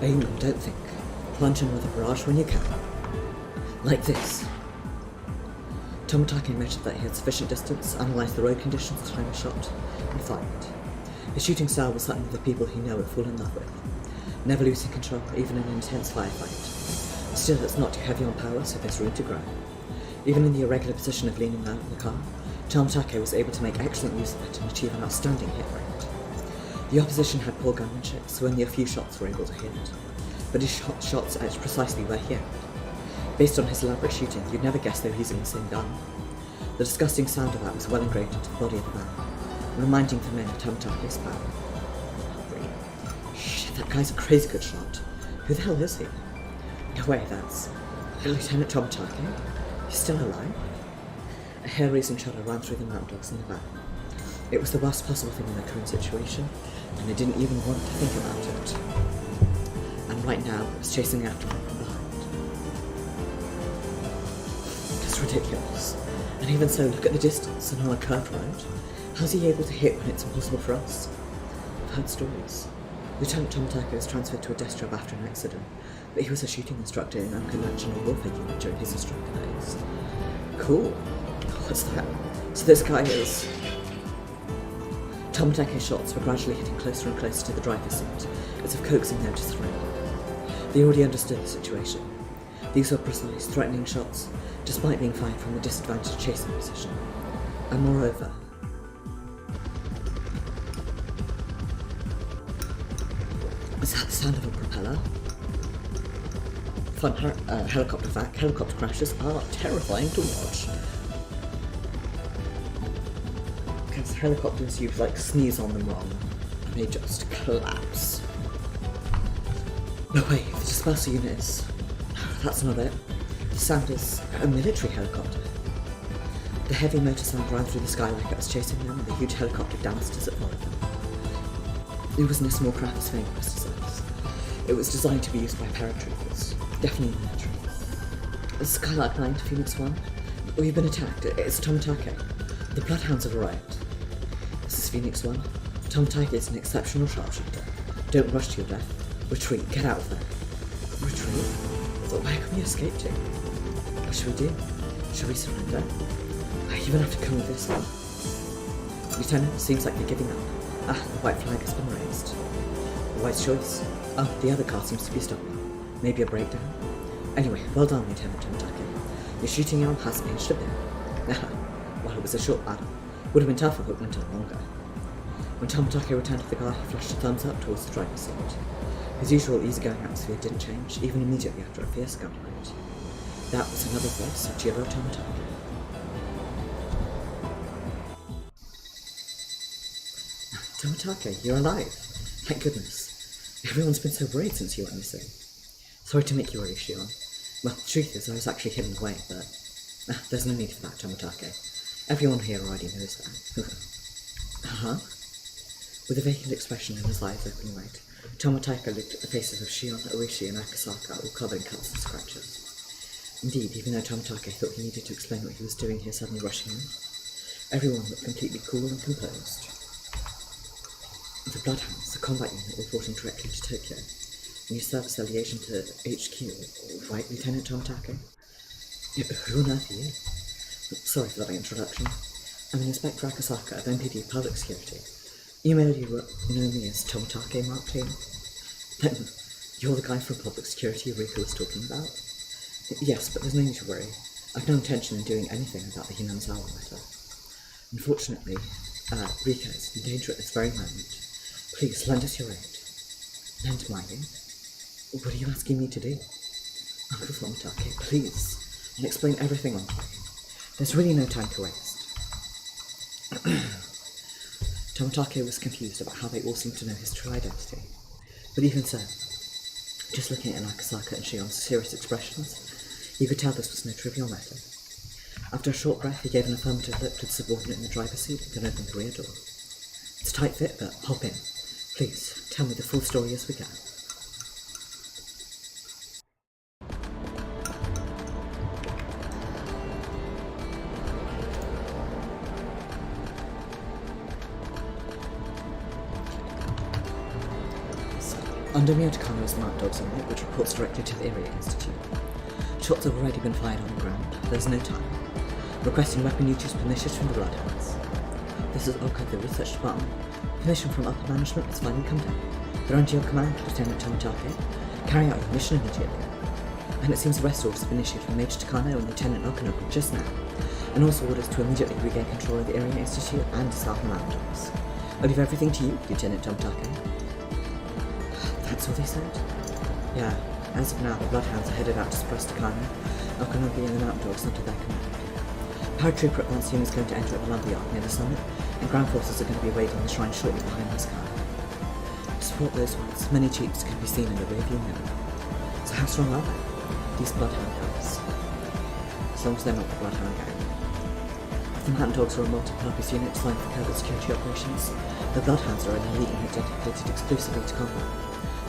Aim and don't think. Plunge in with a barrage when you can. Like this. Tomitake measured that he had sufficient distance, analysed the road conditions, timed a shot, and fired. His shooting style was something that the people he knew would fall in love with, never losing control, even in an intense firefight. Still, it's not too heavy on power, so there's room to grow. Even in the irregular position of leaning out in the car, Tomitake was able to make excellent use of it and achieve an outstanding hit rate. The opposition had poor gunmanship, so only a few shots were able to hit, but his shots edged precisely where he aimed. Based on his elaborate shooting, you'd never guess they were using the same gun. The disgusting sound of that was well engraved into the body of the man, reminding the men of Tomitake's power. Shit, that guy's a crazy good shot. Who the hell is he? No way, that's... Lieutenant Tomitake? He's still alive? A hair-raising shudder ran through the mountain dogs in the van. It was the worst possible thing in their current situation, and they didn't even want to think about it. And right now, it was chasing after them from behind. That's ridiculous. And even so, look at the distance and on a curved road. How's he able to hit when it's impossible for us? I've heard stories. Lieutenant Tomitake was transferred to a desk job after an accident, but he was a shooting instructor in an unconventional warfare unit during his instructor days. Cool. What's that? So this guy is... Tomitake's shots were gradually hitting closer and closer to the driver's seat, as if coaxing them to surrender. They already understood the situation. These were precise, threatening shots, despite being fired from a disadvantaged chasing position. And moreover... Is that the sound of a propeller? Fun helicopter fact, helicopter crashes are terrifying to watch. Because helicopters, you like sneeze on them wrong, and they just collapse. No way, the dispersal unit is... That's not it. The sound is a military helicopter. The heavy motor sound ran through the sky like it was chasing them, and the huge helicopter danced as it followed them. It wasn't a small craft as Fame says. It was designed to be used by paratroopers, definitely military. Skylark 9 to Phoenix 1. We've been attacked. It's Tomitake. The Bloodhounds have arrived. This is Phoenix 1. Tomitake is an exceptional sharpshooter. Don't rush to your death. Retreat. Get out of there. Retreat? But where can we escape to? What should we do? Should we surrender? I even have to come with this one. Lieutenant, seems like you're giving up. Ah, the white flag has been raised. Wise choice. Oh, the other car seems to be stopping. Maybe a breakdown? Anyway, well done, Lieutenant Tomitake. Your shooting arm has aged a bit. Well, it was a short battle. Would have been tougher if it went on longer. When Tomitake returned to the car, he flashed a thumbs up towards the driver's seat. His usual easygoing atmosphere didn't change, even immediately after a fierce gunfight. That was another voice of Jiro Tomitake. Tomitake, you're alive! Thank goodness. Everyone's been so worried since you went missing. Sorry to make you worry, Shion. Well, the truth is I was actually hidden away, but... there's no need for that, Tomitake. Everyone here already knows that. Uh-huh? With a vacant expression in his eyes open wide, Tomitake looked at the faces of Shion, Oishi, and Akasaka, all covered in cuts and scratches. Indeed, even though Tomitake thought he needed to explain what he was doing here suddenly rushing in, everyone looked completely cool and composed. The Bloodhounds, the combat unit reporting directly to Tokyo, and you service their liaison to HQ, right, Lieutenant Tomitake? Who on earth are you? Sorry for that introduction. I'm an Inspector Akasaka of MPD Public Security. You may already know me as Tomitake Mark II. Then, you're the guy from Public Security Rika was talking about? Yes, but there's no need to worry. I've no intention in doing anything about the Hinamizawa matter. Unfortunately, Rika is in danger at this very moment. Please, lend us your aid. Lend my aid? What are you asking me to do? Uncle Tomitake, please, and explain everything on time. There's really no time to waste. Tomitake was confused about how they all seemed to know his true identity. But even so, just looking at Akasaka and Shion's serious expressions, you could tell this was no trivial matter. After a short breath, he gave an affirmative look to the subordinate in the driver's seat and then opened the rear door. It's a tight fit, but hop in. Please, tell me the full story as we go. Under Miotsukushi Smart Dogs unit, which reports directly to the Area Institute. Shots have already been fired on the ground. There's no time. Requesting weapon use permission from the Bloodhounds. This is Oka, the research department. Permission from upper management has finally come down. They're under your command, Lieutenant Tomitake. Carry out your mission immediately. And it seems arrest orders have been issued for Major Takano and Lieutenant Okanoku just now, and also orders to immediately regain control of the Area Institute and disarm the mountain dogs. I leave everything to you, Lieutenant Tomitake. That's all they said? Yeah, as of now, the Bloodhounds are headed out to suppress Takano, Okanoku and the mountain dogs under their command. Paratrooper advance unit is going to enter at the lumber yard near the summit, and ground forces are going to be waiting on the shrine shortly behind this car. To support those ones, many jeeps can be seen in the rearview mirror. So how strong are they? These Bloodhound guys? As long as they're not the Bloodhound gang. If the mountain dogs are a multi-purpose unit designed for covert security operations, the Bloodhounds are an elite unit dedicated exclusively to combat.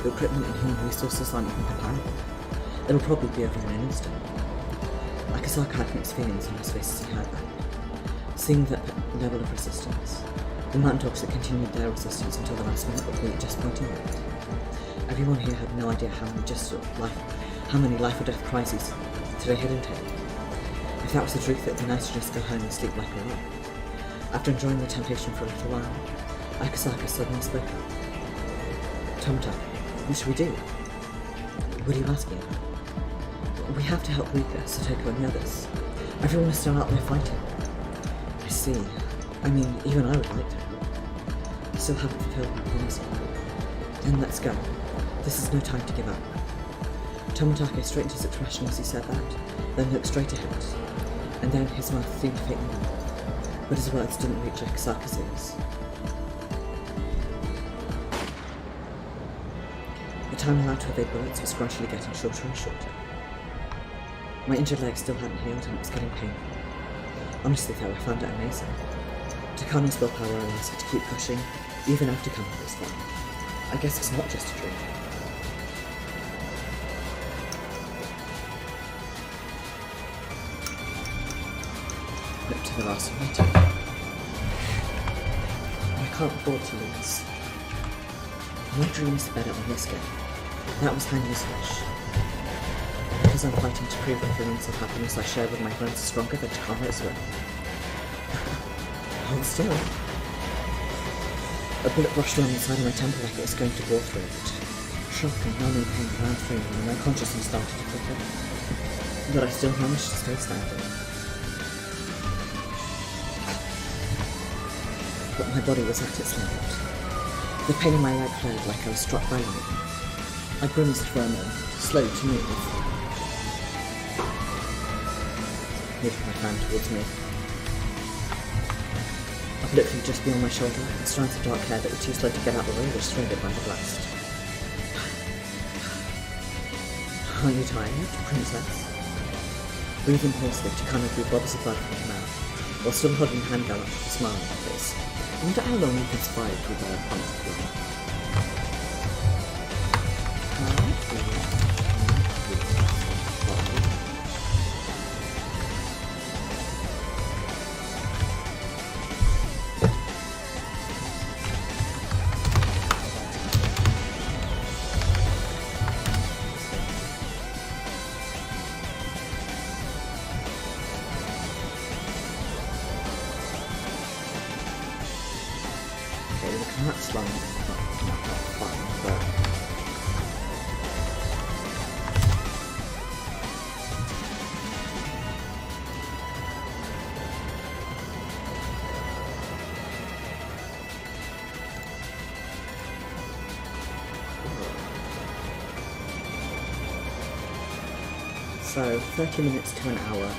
The equipment and human resources aren't even comparable. It'll probably be over in an instant. Akasaka had mixed feelings on his face as he heard that. Seeing that level of resistance, the mountain dogs had continued their resistance until the last minute would be just pointing out. Everyone here had no idea how many life or death crises today had entailed. If that was the truth, it would be nice to just go home and sleep like a rock. After enjoying the temptation for a little while, Akasaka suddenly spoke up. Tomitake, what should we do? What are you asking about? We have to help Rika, Satoko, and the others. Everyone is still out there fighting. I see. I mean, even I would like to help. I still haven't fulfilled my promise. Then let's go. This is no time to give up. Tomitake straightened his expression as he said that, then looked straight ahead, and then his mouth seemed to faintly move, but his words didn't reach Akasaka's ears. time allowed to evade bullets was gradually getting shorter and shorter. My injured leg still hadn't healed and it was getting painful. Honestly though, I found it amazing. Takano's willpower allows her to keep pushing, even after Kano is fine. I guess it's not just a dream. Flip to the last meeting. I can't afford to lose. My dream is better on this game. That was Hanyo's wish. Because I'm fighting to prove that feelings of happiness I share with my friends are stronger than Takano's will. Hold still. A bullet brushed along the side of my temple like it was going to bore through it. Shock and numbing pain ran through me and my consciousness started to flicker. But I still managed to stay standing. But my body was at its limit. The pain in my leg flared like I was struck by lightning. I grimaced for a moment, slow to move. Moving my hand towards me. I looked through just beyond my shoulder, and strands of dark hair that were too slow to get out the way were shredded by the blast. Are you tired, princess? Breathing hoarsely, Takano drew bobs of blood from her mouth, while still holding the handgun up with a smile on her face. I wonder how long you can survive with a punch of blood. That's long, not fun, but... So, 30 minutes to an hour.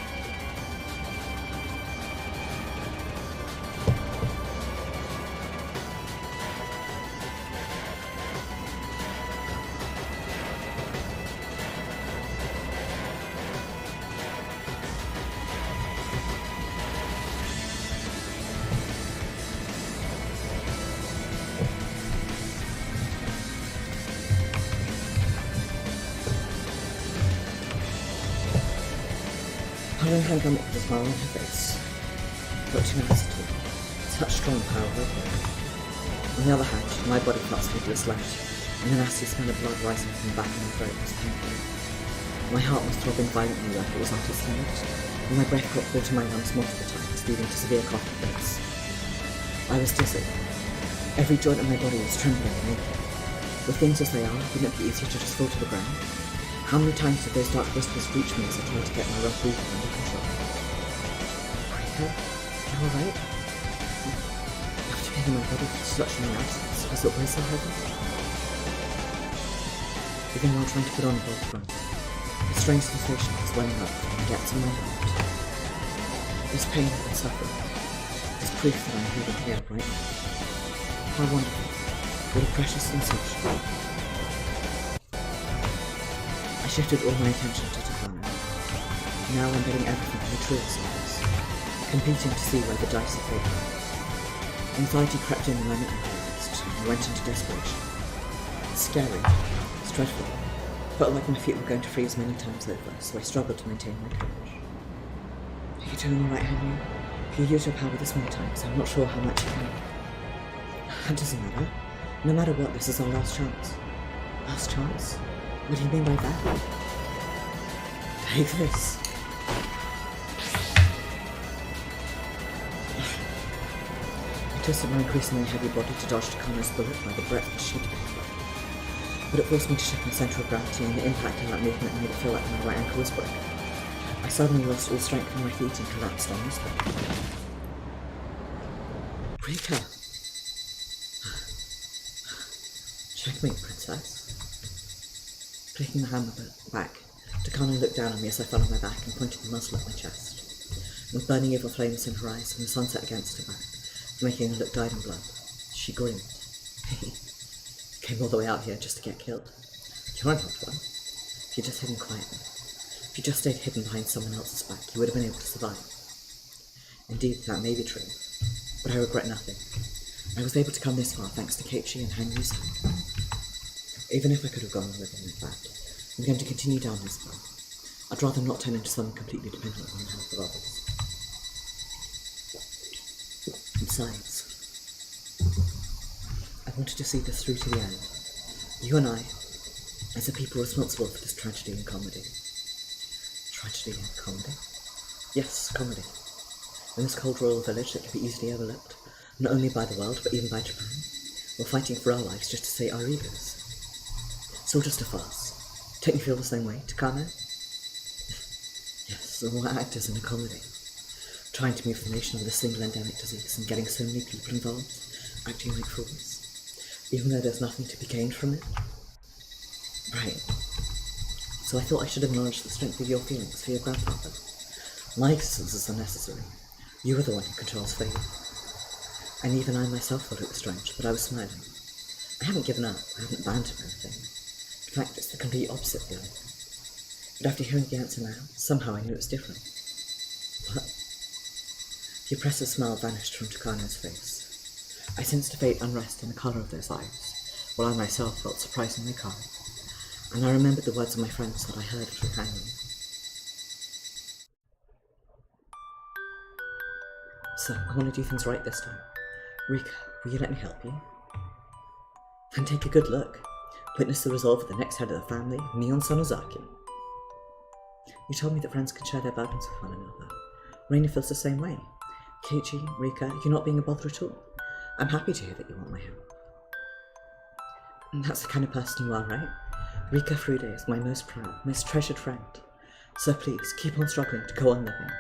Her handgun with a smile on her face. But tenacity. Such strong power over her. On the other hand, my body felt slightly slashed, and the nasty smell of blood rising from the back of my throat was painful. My heart was throbbing violently like it was at its limit, and my breath got caught in my lungs multiple times, leading to severe coughing fits. I was dizzy. Every joint in my body was trembling and aching. With things as they are, wouldn't it be easier to just fall to the ground? How many times did those dark whispers reach me as I tried to get my rough breathing under control? Rika, you alright? After being in my body for such long absence, was it always so heavy? Even while trying to put on a bold front, a strange sensation was welling up from the depths of my heart. This pain and suffering is proof that I'm even here right now. How wonderful, what a precious sensation. I shifted all my attention to Takano. Now I'm betting everything on the truest of this, competing to see where the dice are falling. Anxiety crept in the moment I realized, and I went into desperation. It's scary, it's dreadful. Felt like my feet were going to freeze many times over, so I struggled to maintain my courage. Are you doing alright, Henry? You used your power this many times, I'm not sure how much you can. That doesn't matter. No matter what, this is our last chance. Last chance? What do you mean by that? Take this. I twisted my increasingly heavy body to dodge Takano's bullet by the breadth of the sheet of paper. But it forced me to shift my centre of gravity, and the impact of that movement made it feel like my right ankle was broken. I suddenly lost all strength in my feet and collapsed on the spot. Rika! Checkmate, princess. Flicking the hammer back, Takano looked down on me as I fell on my back and pointed the muzzle at my chest. With burning evil flames in her eyes and the sunset against her back, making her look dyed in blood, she grinned. Came all the way out here just to get killed. You're not one. If you'd just hidden quietly, if you just stayed hidden behind someone else's back, you would have been able to survive. Indeed, that may be true, but I regret nothing. I was able to come this far thanks to Keiichi and Hanyu's help. Even if I could have gone on living like that, I'm going to continue down this path. I'd rather not turn into someone completely dependent on the help of others. Besides, I wanted to see this through to the end. You and I, as the people responsible for this tragedy and comedy. Tragedy and comedy? Yes, comedy. In this cold rural village that can be easily overlooked, not only by the world, but even by Japan, we're fighting for our lives just to say our egos. It's all just a farce. Don't you feel the same way, Takano? Yes, we're actors in a comedy. Trying to move the nation with a single endemic disease and getting so many people involved, acting like fools. Even though there's nothing to be gained from it. Right. So I thought I should acknowledge the strength of your feelings for your grandfather. My existence is unnecessary. You are the one who controls fate. And even I myself thought it was strange, but I was smiling. I haven't given up, I haven't abandoned anything. In fact, it's the complete opposite feeling. But after hearing the answer now, somehow I knew it was different. What? The oppressive smile vanished from Takano's face. I sensed a faint unrest in the colour of those eyes, while I myself felt surprisingly calm. And I remembered the words of my friends that I heard through hanging. So, I want to do things right this time. Rika, will you let me help you? Then take a good look. Witness the resolve of the next head of the family, Mion Sonozaki. You told me that friends can share their burdens with one another. Reina feels the same way. Keiichi, Rika, you're not being a bother at all. I'm happy to hear that you want my help. And that's the kind of person you are, right? Rika Furude is my most proud, most treasured friend. So please, keep on struggling to go on living.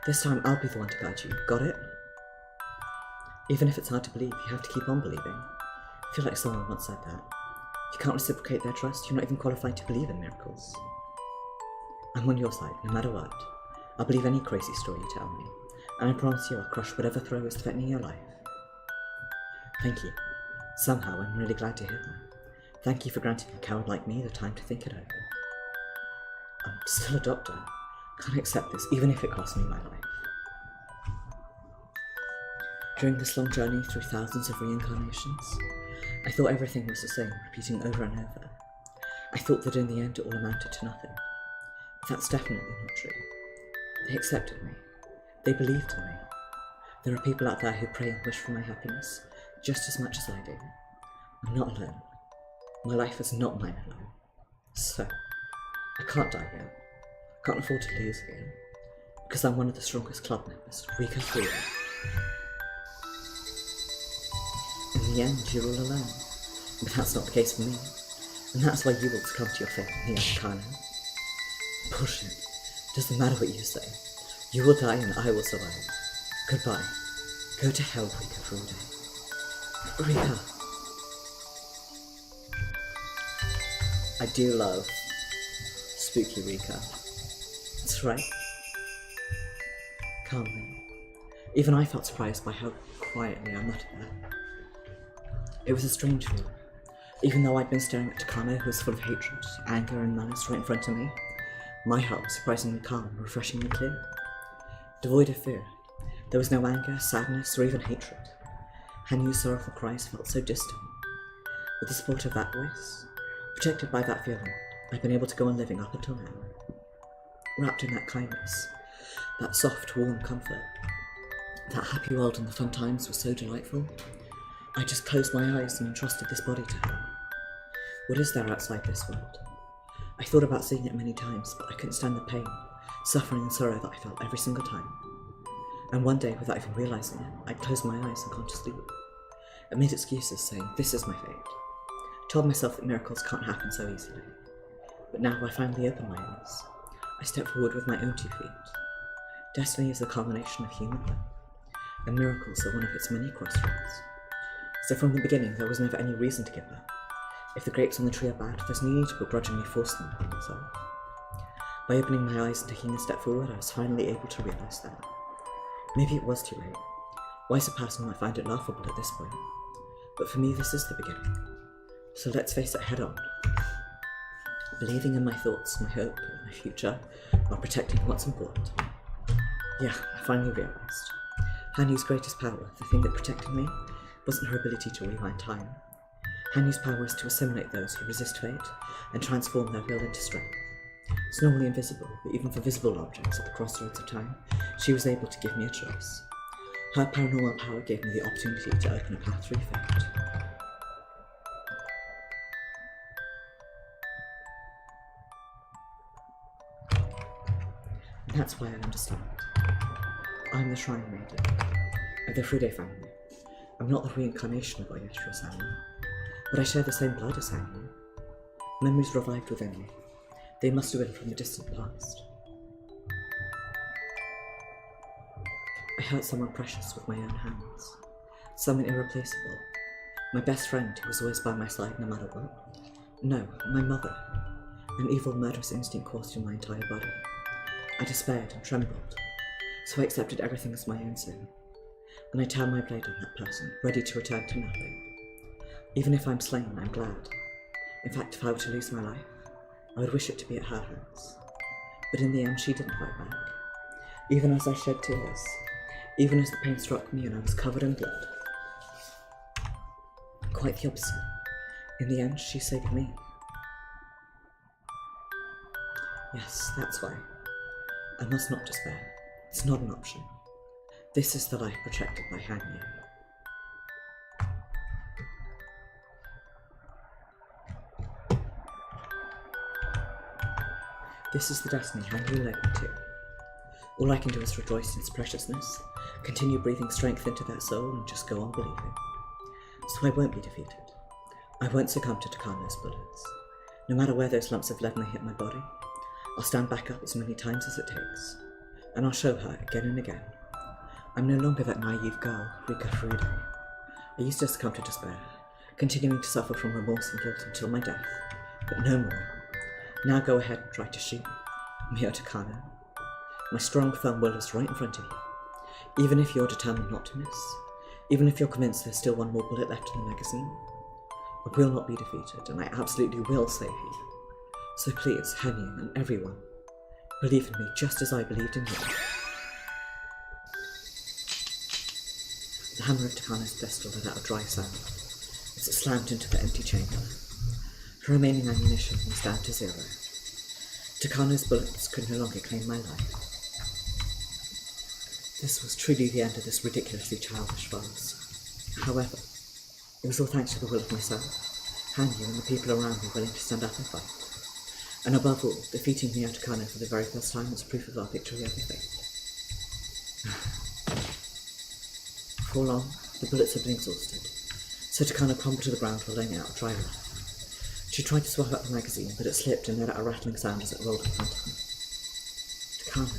This time I'll be the one to guide you, got it? Even if it's hard to believe, you have to keep on believing. I feel like someone once said that. If you can't reciprocate their trust, you're not even qualified to believe in miracles. I'm on your side, no matter what. I'll believe any crazy story you tell me, and I promise you I'll crush whatever throw is threatening your life. Thank you. Somehow I'm really glad to hear that. Thank you for granting a coward like me the time to think it over. I'm still a doctor. Can't accept this, even if it costs me my life. During this long journey through thousands of reincarnations, I thought everything was the same, repeating over and over. I thought that in the end it all amounted to nothing. But that's definitely not true. They accepted me. They believed in me. There are people out there who pray and wish for my happiness just as much as I do. I'm not alone. My life is not mine alone. So, I can't die yet. I can't afford to lose again. Because I'm one of the strongest club members, Rika Furude. In the end, you're all alone. But that's not the case for me. And that's why you will succumb to your fate in the Takano. Bullshit. Doesn't matter what you say. You will die and I will survive. Goodbye. Go to hell, Rika Furude. Rika. I do love spooky Rika. That's right. Calmly. Even I felt surprised by how quietly I muttered that. It was a strange feeling. Even though I'd been staring at Takano, who was full of hatred, anger, and malice right in front of me, my heart was surprisingly calm and refreshingly clear. Devoid of fear, there was no anger, sadness, or even hatred. Hanyu's sorrowful cries felt so distant. With the support of that voice, protected by that feeling, I've been able to go on living up until now. Wrapped in that kindness, that soft, warm comfort, that happy world and the fun times were so delightful, I just closed my eyes and entrusted this body to her. What is there outside this world? I thought about seeing it many times, but I couldn't stand the pain, suffering and sorrow that I felt every single time. And one day, without even realising it, I'd closed my eyes and gone to sleep. I made excuses saying, this is my fate. I told myself that miracles can't happen so easily. But now I finally open my eyes. I step forward with my own 2 feet. Destiny is the culmination of human will, and miracles are one of its many crossroads. So from the beginning, there was never any reason to give up. If the grapes on the tree are bad, there's no need to begrudgingly force them upon yourself. By opening my eyes and taking a step forward, I was finally able to realise that. Maybe it was too late. Wiser person might find it laughable at this point. But for me, this is the beginning. So let's face it head on. believing in my thoughts, my hope, and my future, while protecting what's important. Yeah, I finally realised. Hanyu's greatest power, the thing that protected me, wasn't her ability to rewind time. Hanyu's power is to assimilate those who resist fate and transform their will into strength. It's normally invisible, but even for visible objects at the crossroads of time, she was able to give me a choice. Her paranormal power gave me the opportunity to open a path through fate. And that's why I understand. I'm the Shrine Maiden of the Fude family. I'm not the reincarnation of Oyeshi or Sanyu, but I share the same blood as Sanyu. Memories revived within me. They must have been from the distant past. I hurt someone precious with my own hands. Someone irreplaceable. My best friend who was always by my side no matter what. No, my mother. An evil, murderous instinct coursed through my entire body. I despaired and trembled, so I accepted everything as my own sin. And I turned my blade on that person, ready to return to nothing. Even if I'm slain, I'm glad. In fact, if I were to lose my life, I would wish it to be at her hands. But in the end, she didn't fight back. Even as I shed tears, even as the pain struck me and I was covered in blood. Quite the opposite. In the end, she saved me. Yes, that's why. I must not despair. It's not an option. This is the life protected by Hanyu. This is the destiny Hanyu led me to. All I can do is rejoice in its preciousness, continue breathing strength into that soul, and just go on believing. So I won't be defeated. I won't succumb to Takano's bullets. No matter where those lumps of lead may hit my body, I'll stand back up as many times as it takes, and I'll show her again and again. I'm no longer that naive girl, Rika Fude. I used to succumb to despair, continuing to suffer from remorse and guilt until my death, but no more. Now go ahead and try to shoot Miotsukushi. My strong, firm will is right in front of you. Even if you're determined not to miss, even if you're convinced there's still one more bullet left in the magazine, I will not be defeated, and I absolutely will save you. So please, Hanyu and everyone, believe in me just as I believed in you. The hammer of Takano's pistol let out a dry sound as it slammed into the empty chamber. Her remaining ammunition was down to 0. Takano's bullets could no longer claim my life. This was truly the end of this ridiculously childish farce. However, it was all thanks to the will of myself, Hanyu, and the people around me willing to stand up and fight. And above all, defeating Takano for the very first time was proof of our victory over fate. Before long, the bullets had been exhausted, so Takano crumbled to the ground while laying out a dry life. She tried to swallow up the magazine, but it slipped and let out a rattling sound as it rolled in front of me. Takano.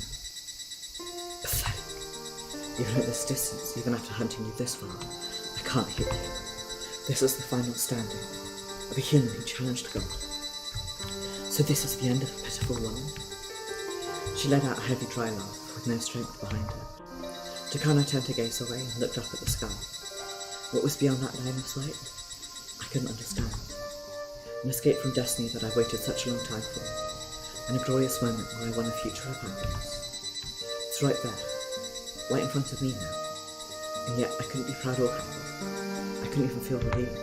Pathetic. Even at this distance, even after hunting you this far, I can't hear you. This is the final standing of a human who challenged God. So this is the end of a pitiful woman? She let out a heavy dry laugh with no strength behind her. Takano turned her gaze away and looked up at the sky. What was beyond that line of sight? I couldn't understand. An escape from destiny that I waited such a long time for, and a glorious moment where I won a future of happiness. It's right there, right in front of me now, and yet I couldn't be proud or happy. I couldn't even feel relieved.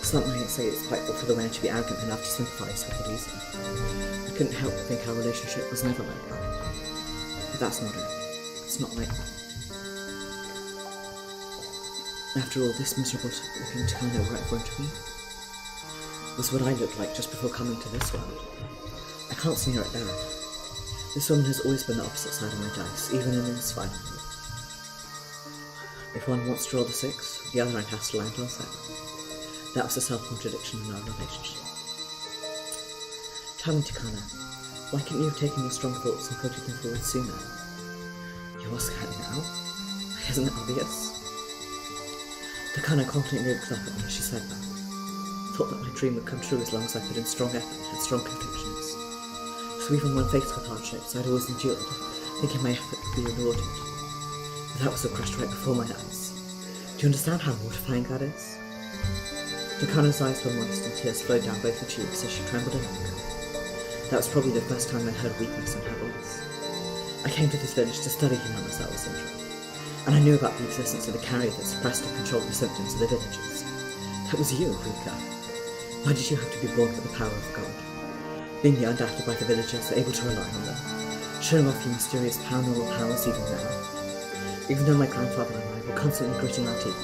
Some might say it's spiteful for the winner to be arrogant enough to sympathise with the loser. I couldn't help but think our relationship was never like that. But that's not it. It's not like that. After all, this miserable looking Takano right in front of me was what I looked like just before coming to this world. I can't sneer at that. This woman has always been the opposite side of my dice, even in this final fight. If one wants to roll the 6, the other end has to land on 7. That was a self-contradiction in our relationship. Tell me, Takano, why couldn't you have taken your strong thoughts and put them forward sooner? You are scared now? Isn't it obvious? Takano confidently looked up at me as she said that. Thought that my dream would come true as long as I put in strong effort and had strong convictions. So even when faced with hardships, I'd always endured, thinking my effort would be rewarded. But that was all crushed right before my eyes. Do you understand how mortifying that is? Takano's eyes were moist and tears flowed down both her cheeks as she trembled in anger. That was probably the first time I heard weakness in her voice. I came to this village to study Higurashi syndrome, and I knew about the existence of the carrier that suppressed and controlled the symptoms of the villagers. That was you, Rika. Why did you have to be born with the power of God? Being the undoubted by the villagers, able to rely on them, showing off your mysterious paranormal powers even now. Even though my grandfather and I were constantly gritting our teeth,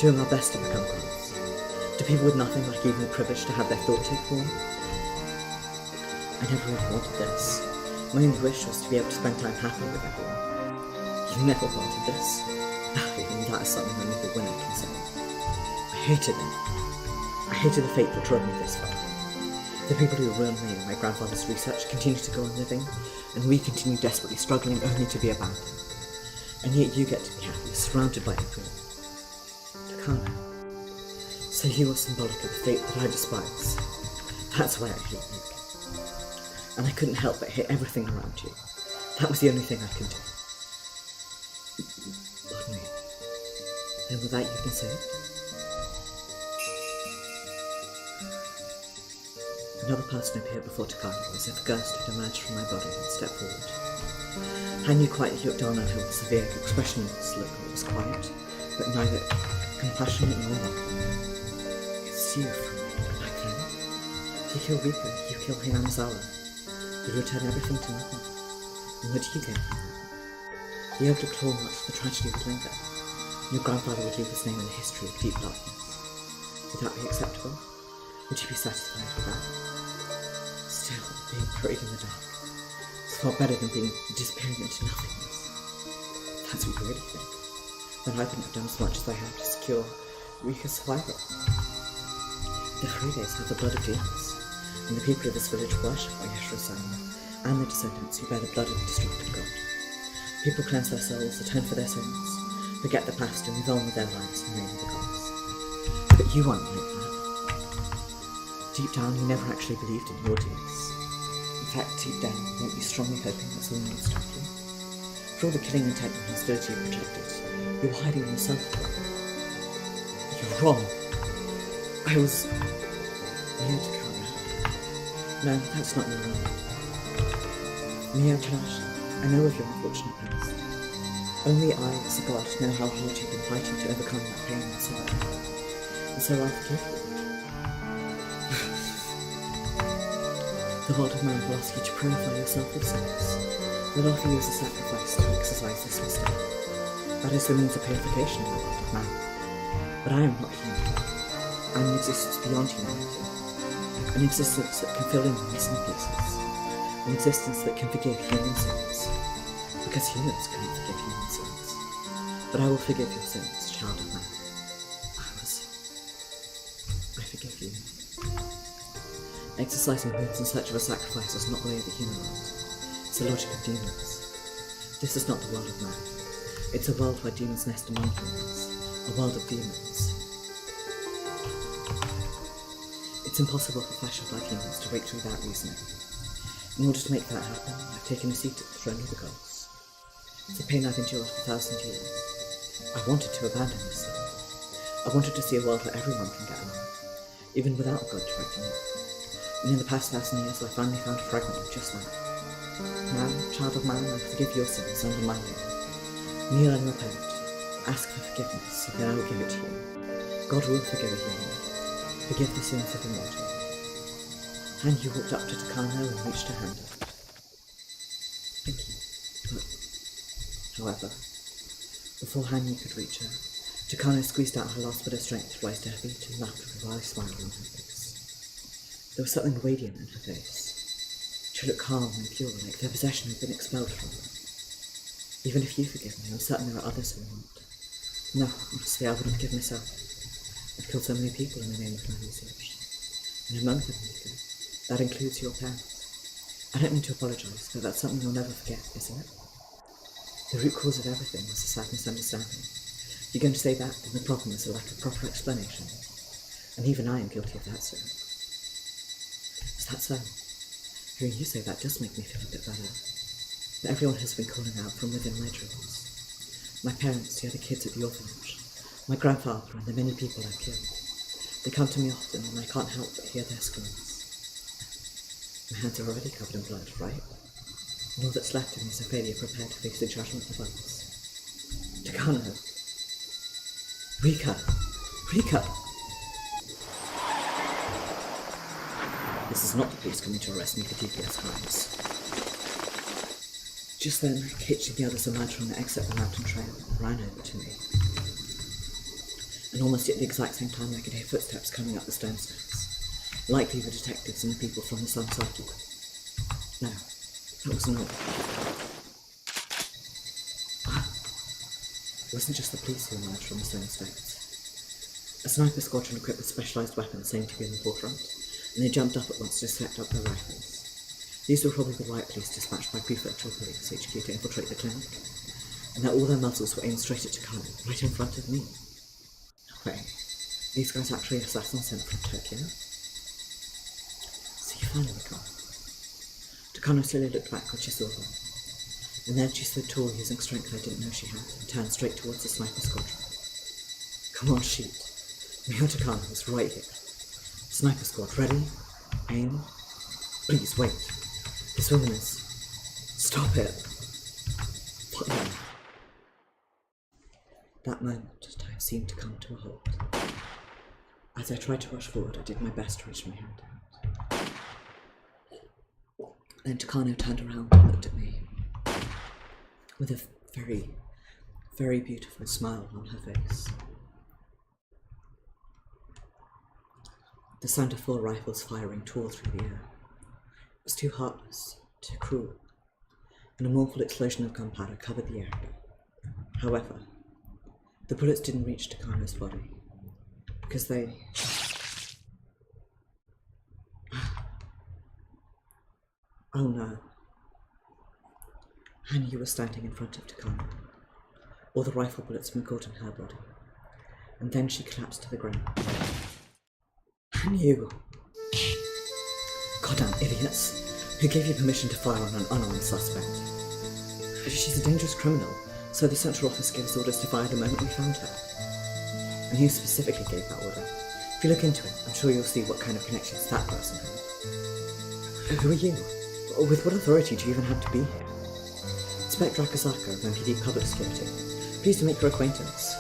doing our best to become gods, to people with nothing like even the privilege to have their thought take form. I never really wanted this. My only wish was to be able to spend time happily with everyone. You never wanted this. Even that is something only the winner can say. I hated it. I hated the fate that drove me this far. The people who ruined me and my grandfather's research continue to go on living, and we continue desperately struggling only to be abandoned. And yet you get to be happy, surrounded by everyone. Takano. So you are symbolic of the fate that I despise. That's why I hate you. And I couldn't help but hate everything around you. That was the only thing I could do. Pardon me. And with that you can say it? Another person appeared before Takano as if a ghost had emerged from my body and stepped forward. I knew quietly looked down on her with a severe, expressionless look that was quiet, but neither compassionate nor loving. It's you from back then. You killed Rika, you killed Hinamizawa. You return everything to nothing. And what do you gain from that? The earth looked too much the tragedy would linger. Your grandfather would leave his name in the history of deep darkness. Would that be acceptable? Would you be satisfied with that? Still, being buried in the dark is far better than disappearing into nothingness. That's what you really think. Then I couldn't have done as much as I have to secure Rika's survival. The Fridays have the blood of demons, and the people of this village worship Yeshua-sama and the descendants who bear the blood of the destructive god. People cleanse their souls, atone for their sins, forget the past and move on with their lives in the name of the gods. But you aren't like that. Deep down, you never actually believed in your deeds. In fact, deep down, weren't you strongly hoping that someone would stop you? For all the killing intent and hostility you projected, you were hiding yourself. You're wrong. I was... Miotsukushi. No, that's not your name. Miotsukushi, I know of your unfortunate past. Only I, as a god, know how hard you've been fighting to overcome that pain and sorrow. And so I'll forgive you. The world of man will ask you to purify yourself of sins. They'll offer you as a sacrifice to exercise this wisdom. That is the means of purification in the world of man. But I am not human. I am an existence beyond humanity. An existence that can fill in the missing pieces. An existence that can forgive human sins. Because humans cannot forgive human sins. But I will forgive your sins, child of man. I forgive you. Exercising moons in search of a sacrifice is not the way of the human world. It's the logic of demons. This is not the world of man. It's a world where demons nest among humans. A world of demons. It's impossible for flesh-like humans to break through that reasoning. In order to make that happen, I've taken a seat at the throne of the gods. It's a pain I've endured for 1,000 years. I wanted to abandon this thing. I wanted to see a world where everyone can get along, even without God directing it. And in the past 1,000 years, I finally found a fragment of just that. Now, child of man, I forgive your sins under my name. Kneel and repent. Ask for forgiveness, and then I will give it to you. God will forgive a human. Forgive the sins of Omote. And you walked up to Takano and reached her hand out. Thank you. But, however, before Hanyu could reach her, Takano squeezed out her last bit of strength to rise to her feet and laughed with a wry smile on her face. There was something radiant in her face. She looked calm and pure, like their possession had been expelled from her. Even if you forgive me, I'm certain there are others who won't. No, honestly, I wouldn't forgive myself. I've killed so many people in the name of my research. And among them, Rika, that includes your parents. I don't mean to apologise, but that's something you'll never forget, isn't it? The root cause of everything was a sad misunderstanding. You're going to say that, then the problem is a lack of proper explanation. And even I am guilty of that, sir. Is that so? Hearing you say that does make me feel a bit better. But everyone has been calling out from within my dreams. My parents, the other kids at the orphanage, my grandfather, and the many people I've killed. They come to me often, and I can't help but hear their screams. My hands are already covered in blood, right? And all that's left of me is a failure prepared to face the judgment of others. Takano! Rika! Rika! This is not the police coming to arrest me for DPS crimes. Just then, Kitch and the others emerged from the exit of the mountain trail and ran over to me. And almost at the exact same time I could hear footsteps coming up the stone steps, likely the detectives and the people from the Sun Cycle. No, that was not. It wasn't just the police who emerged from the stone steps. A sniper squadron equipped with specialised weapons seemed to be in the forefront, and they jumped up at once to set up their rifles. These were probably the riot police dispatched by Prefectural Police HQ to infiltrate the clinic, and that all their muzzles were aimed straight at Takano, right in front of me. No way. These guys actually assassins sent from Tokyo? So you finally come. Takano slowly looked back when she saw them, and then she stood tall using strength I didn't know she had, and turned straight towards the sniper squadron. Come on, shoot. Miho Takano was right here. Sniper squad, ready? Aim. Please, wait. This woman is... Stop it. What now? That moment, time seemed to come to a halt. As I tried to rush forward, I did my best to reach my hand out. Then Takano turned around and looked at me, with a very, very beautiful smile on her face. The sound of 4 rifles firing tore through the air. It was too heartless, too cruel, and a mournful explosion of gunpowder covered the area. However, the bullets didn't reach Takano's body, because they... Oh no. Hanyu was standing in front of Takano. All the rifle bullets had caught in her body, and then she collapsed to the ground. Hanyu! Goddamn idiots! Who gave you permission to fire on an unarmed suspect? She's a dangerous criminal, so the central office gave us orders to fire the moment we found her. And who specifically gave that order? If you look into it, I'm sure you'll see what kind of connections that person had. Who are you? With what authority do you even have to be here? Inspector Akasaka of MPD Public Security. Pleased to make your acquaintance.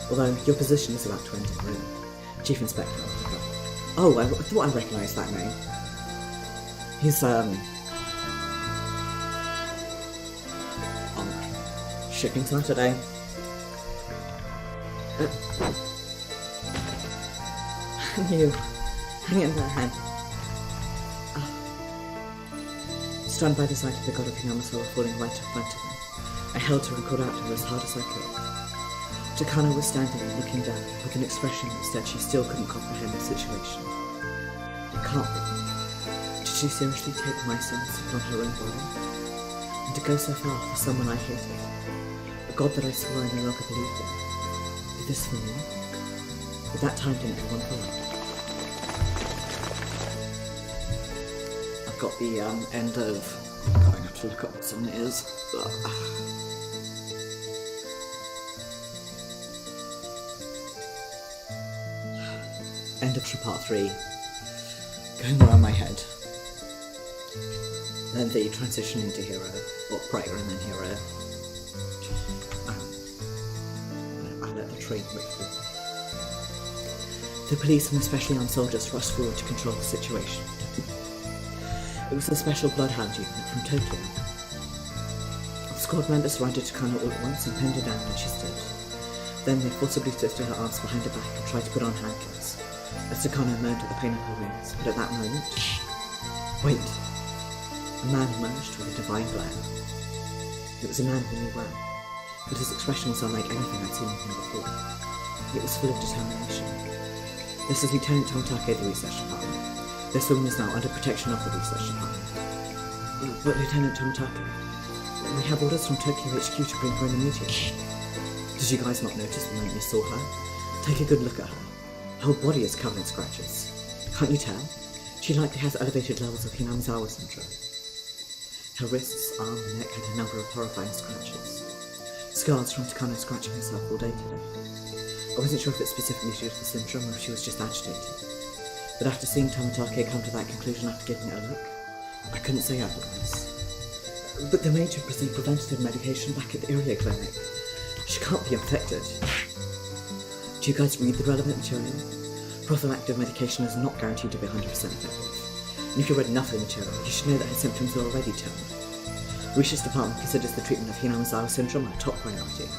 Although your position is about to end in ruin. Chief Inspector. Oh, I thought I recognised that name. He's, on shipping Saturday. You, hang in there, hand. Stunned by the sight of the god of Hinamisawa falling right in front of me, I held her and called out to her as hard as I could. Takano was standing and looking down, with an expression that said she still couldn't comprehend the situation. It can't be. Did she seriously take my sins upon her own body? And to go so far for someone I hated? A god that I swore I no longer believed in? Did this for me? But that time didn't go on for long. I've got the end of... I'm going to have to look up what song it is. End of part 3. Going around my head. Then the transition into hero, or prayer and then hero. I let the train rip through. The police and especially armed soldiers rushed forward to control the situation. It was the special bloodhound unit from Tokyo. The squad members surrounded Takano all at once and pinned her down where she stood. Then they forcibly twisted her arms behind her back and tried to put on handcuffs, as Takano moaned at the pain of her wounds, but at that moment... Wait! A man emerged with a divine glare. It was a man who knew well, but his expression was unlike anything I'd seen in him before. It was full of determination. This is Lieutenant Tomitake of the Research Department. This woman is now under protection of the Research Department. But Lieutenant Tomitake, we have orders from Tokyo HQ to bring her in immediately. Did you guys not notice the moment you saw her? Take a good look at her. Her whole body is covered in scratches. Can't you tell? She likely has elevated levels of Hinamizawa syndrome. Her wrists, arm, and neck had a number of horrifying scratches. Scars from Takano scratching herself all day today. I wasn't sure if it's specifically due to the syndrome or if she was just agitated. But after seeing Tomitake come to that conclusion after giving it a look, I couldn't say otherwise. But the major received preventative medication back at the area clinic. She can't be infected. Do you guys read the relevant material? Prophylactic medication is not guaranteed to be 100% effective. And if you read enough of the material, you should know that her symptoms are already terminal. Research department considers the treatment of Higurashi syndrome a top priority.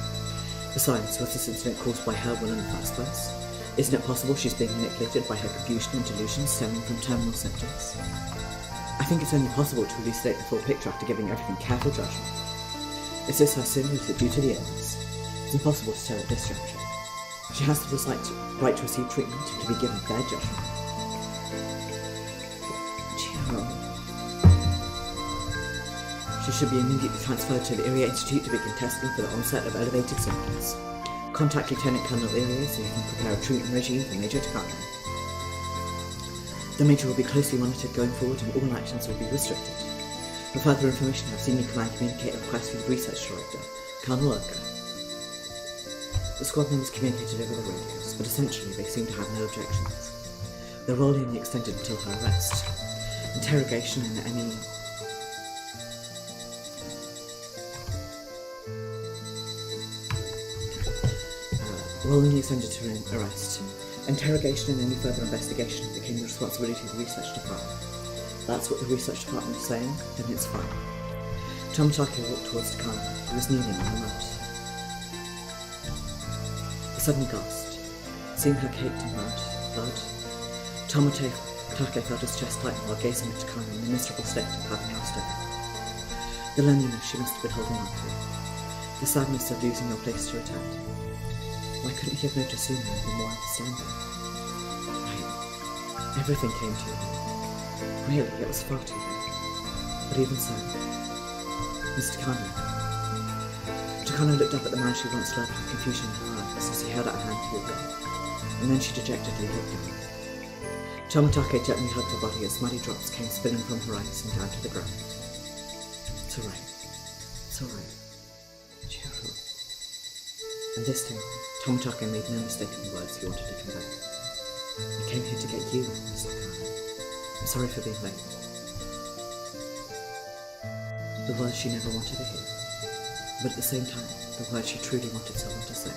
Besides, was this incident caused by her will in the first place? Isn't it possible she's being manipulated by her confusion and delusions stemming from terminal symptoms? I think it's only possible to elucidate the full picture after giving everything careful judgment. Is this her sin, or is it due to the illness? It's impossible to tell at this juncture. She has the right to receive treatment and to be given fair judgment. She should be immediately transferred to the Area Institute to begin testing for the onset of elevated symptoms. Contact Lieutenant Colonel Irie so he can prepare a treatment regime for Major Takano. The Major will be closely monitored going forward and all actions will be restricted. For further information, have Senior Command communicate a request for the Research Director, Colonel Rika. The squad members communicated over the radios, but essentially they seemed to have no objections. Their role only extended until her arrest. Interrogation and any Interrogation and any further investigation became the responsibility of the research department. That's what the research department is saying, then it's fine. Tomotate walked towards Takano, who was kneeling on the mat. He suddenly gasped, seeing her caked in blood. Tomotate felt his chest tighten while gazing at Takano in the miserable state of having lost her. The loneliness she must have been holding on to. The sadness of losing your place to return. Why couldn't he have noticed sooner and been more understanding? Everything came to him. Really, it was far too late. But even so, Mr. Takano. Takano looked up at the man she once loved with confusion in her eyes as he held out a hand to her, and then she dejectedly looked down. Tomotate gently hugged her body as muddy drops came spilling from her eyes and down to the ground. It's alright. It's alright. And this time, Tomotate made no mistake in the words he wanted to convey. I came here to get you, Mr. Takano. I'm sorry for being late. The words she never wanted to hear, but at the same time, the words she truly wanted someone to say.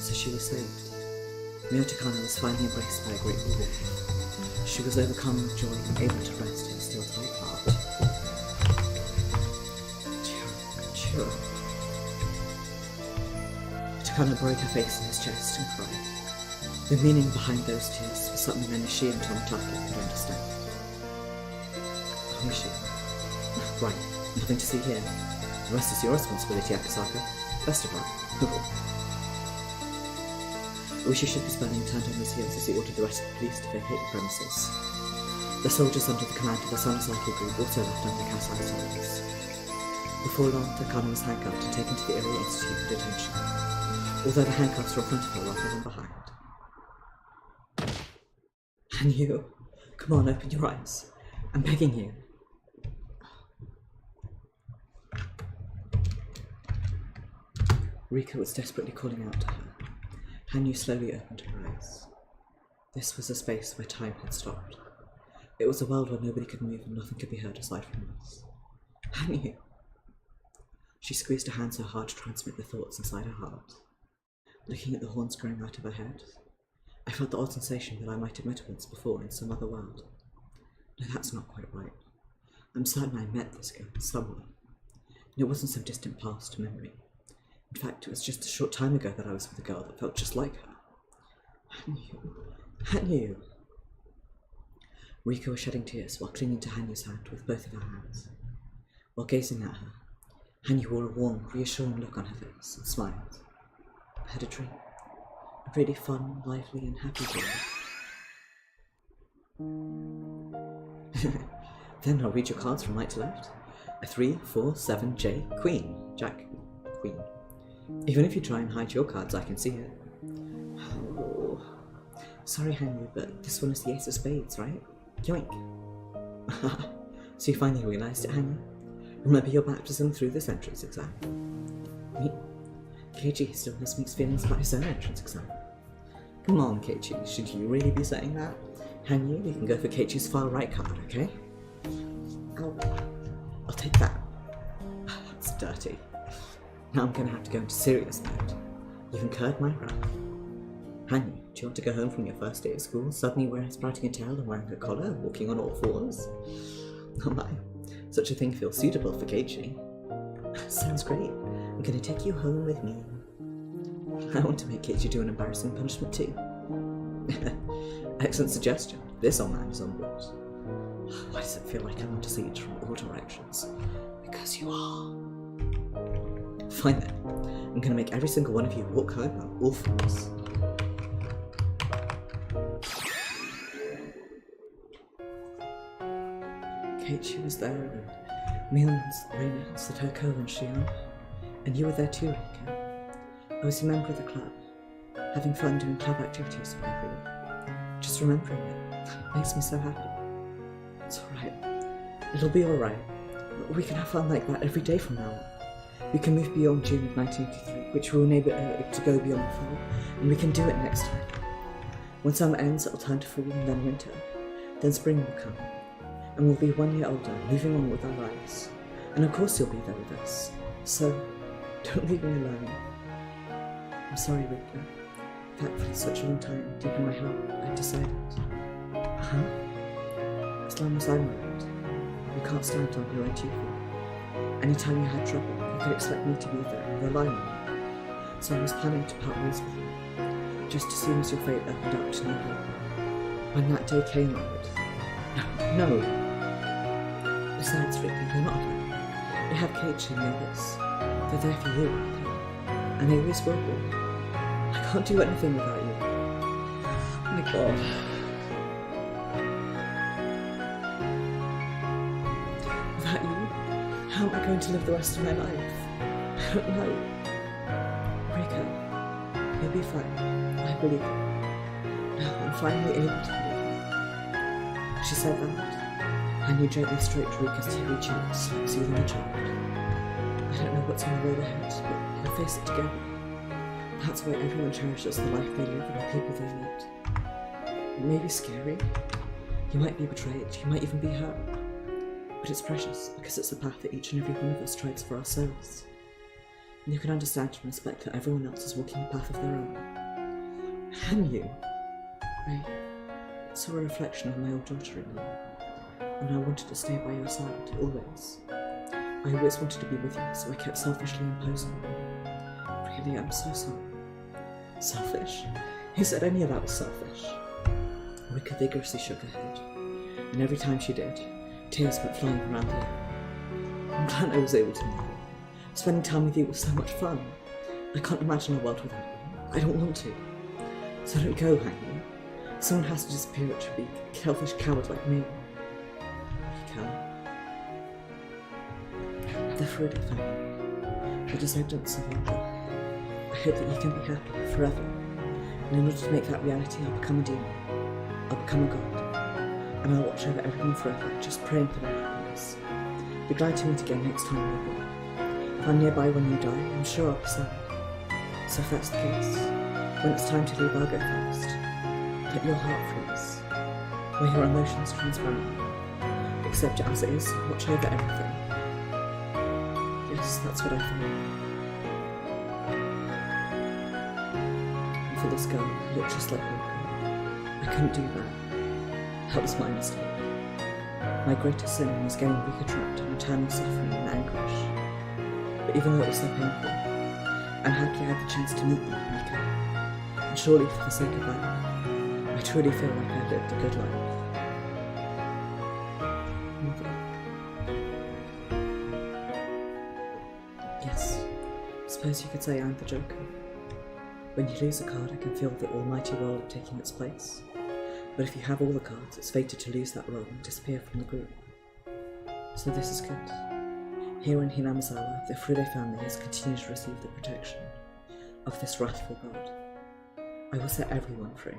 So she was saved. Miotsukushi was finally embraced by a grateful warmth. She was overcome with joy and able to rest in a still tight heart. Chiro. Takano buried her face in his chest and cried. The meaning behind those tears was something only she and Tomotate could understand. Who is she? Right, nothing to see here. The rest is your responsibility, Akasaka. Best of luck. Ushi shook his belly and turned on his heels as he ordered the rest of the police to vacate the premises. The soldiers under the command of the Sonosaki group also left under Kasai's orders. Before long, Takano was handcuffed and taken to the Area Institute for detention, although the handcuffs were in front of her rather than behind. And you, come on, open your eyes. I'm begging you. Rika was desperately calling out to her. Hanyu slowly opened her eyes. This was a space where time had stopped. It was a world where nobody could move and nothing could be heard aside from us. Hanyu! She squeezed her hand so hard to transmit the thoughts inside her heart. Looking at the horns growing out of her head, I felt the odd sensation that I might have met once before in some other world. No, that's not quite right. I'm certain I met this girl somewhere. And it wasn't some distant past memory. In fact, it was just a short time ago that I was with a girl that felt just like her. Hanyu! Rika was shedding tears while clinging to Hanyu's hand with both of her hands. While gazing at her, Hanyu wore a warm, reassuring look on her face and smiled. I had a dream. A really fun, lively, and happy dream. Then I'll read your cards from right to left. A 3, 4, 7, J, Queen, Jack, Queen. Even if you try and hide your cards, I can see it. Oh. Sorry, Hanyu, but this one is the Ace of Spades, right? Yoink. So you finally realised it, Hanyu? Remember your baptism through this entrance exam? Me? Keiichi still has mixed feelings about his own entrance exam. Come on, Keiichi, should you really be saying that? Hanyu, you can go for Keiichi's far right card, okay? Ow. I'll take that. That's dirty. Now I'm gonna have to go into serious mode. You've incurred my wrath. Hanyu, do you want to go home from your first day of school, suddenly wearing sprouting a tail and wearing a collar, walking on all fours? Oh my, such a thing feels suitable for Keiichi. Sounds great. I'm gonna take you home with me. I want to make Keiichi do an embarrassing punishment too. Excellent suggestion. This old man is on board. Why does it feel like I want to see it from all directions? Because you are. Fine then. I'm gonna make every single one of you walk home on all fours. Keiichi was there, and Mion said her and Shion, and you were there too, Rika. I was a member of the club, having fun doing club activities with everyone. Just remembering it makes me so happy. It's alright. It'll be alright. We can have fun like that every day from now on. We can move beyond June of 1983, which we were unable to go beyond fall, and we can do it next time. When summer ends, it'll turn to fall and then winter. Then spring will come. And we'll be 1 year older, moving on with our lives. And of course you'll be there with us. So, don't leave me alone. I'm sorry, Rika. That for such a long time, deep in my heart, I decided. Huh? As long as I'm around, you can't stand on your own 2 feet. Anytime you had trouble, you could expect me to be there and rely on you. So I was planning to part ways with you, just as soon as your fate opened up to new hope. When that day came, I would... No. Besides, Rika, they're not alone. You have Keiichi and Yovis. They're there for you, Rika. And they always will be. I can't do anything without you. Oh my god. Without you, how am I going to live the rest of my life? I don't know. Rika, you'll be fine. I believe you. Now I'm finally able to believe you. She said that. And you gently stroked Rika's teary cheeks, like soothing a child. I don't know what's on the road ahead, but we'll face it together. That's why everyone cherishes the life they live and the people they meet. It may be scary, you might be betrayed, you might even be hurt. But it's precious, because it's the path that each and every one of us treads for ourselves. And you can understand and respect that everyone else is walking a path of their own. And you? I saw a reflection of my old daughter-in-law. And I wanted to stay by your side, always. I always wanted to be with you, so I kept selfishly imposing on you. Really, I'm so sorry. Selfish? Who said any of that was selfish? Rika vigorously shook her head, and every time she did, tears went flying around the air. I'm glad I was able to know. Spending time with you was so much fun. I can't imagine a world without you. I don't want to. So don't go, Hanyu. Someone has to disappear at your beak, a selfish coward like me. The Fruity family, the descendants of Omote. I hope that you can be happy forever. And in order to make that reality, I'll become a demon. I'll become a god. And I'll watch over everyone forever, just praying for their happiness. Be glad to meet again next time we will. If I'm nearby when you die, I'm sure I'll be sad. So if that's the case, when it's time to leave, I'll go first. Let your heart freeze. Wear your emotions transparently. Accept it as it is, watch over everything. Yes, that's what I found. And for this girl who looked just like Rika, I couldn't do that. That was my mistake. My greatest sin was getting Rika trapped in eternal suffering and anguish. But even though it was so painful, I'm happy I had the chance to meet you, Rika. And surely for the sake of that, I truly feel like I lived a good life. Yes, suppose you could say I'm the Joker. When you lose a card, I can feel the almighty role taking its place. But if you have all the cards, it's fated to lose that role and disappear from the group. So this is good. Here in Hinamizawa, the Furude family has continued to receive the protection of this wrathful god. I will set everyone free.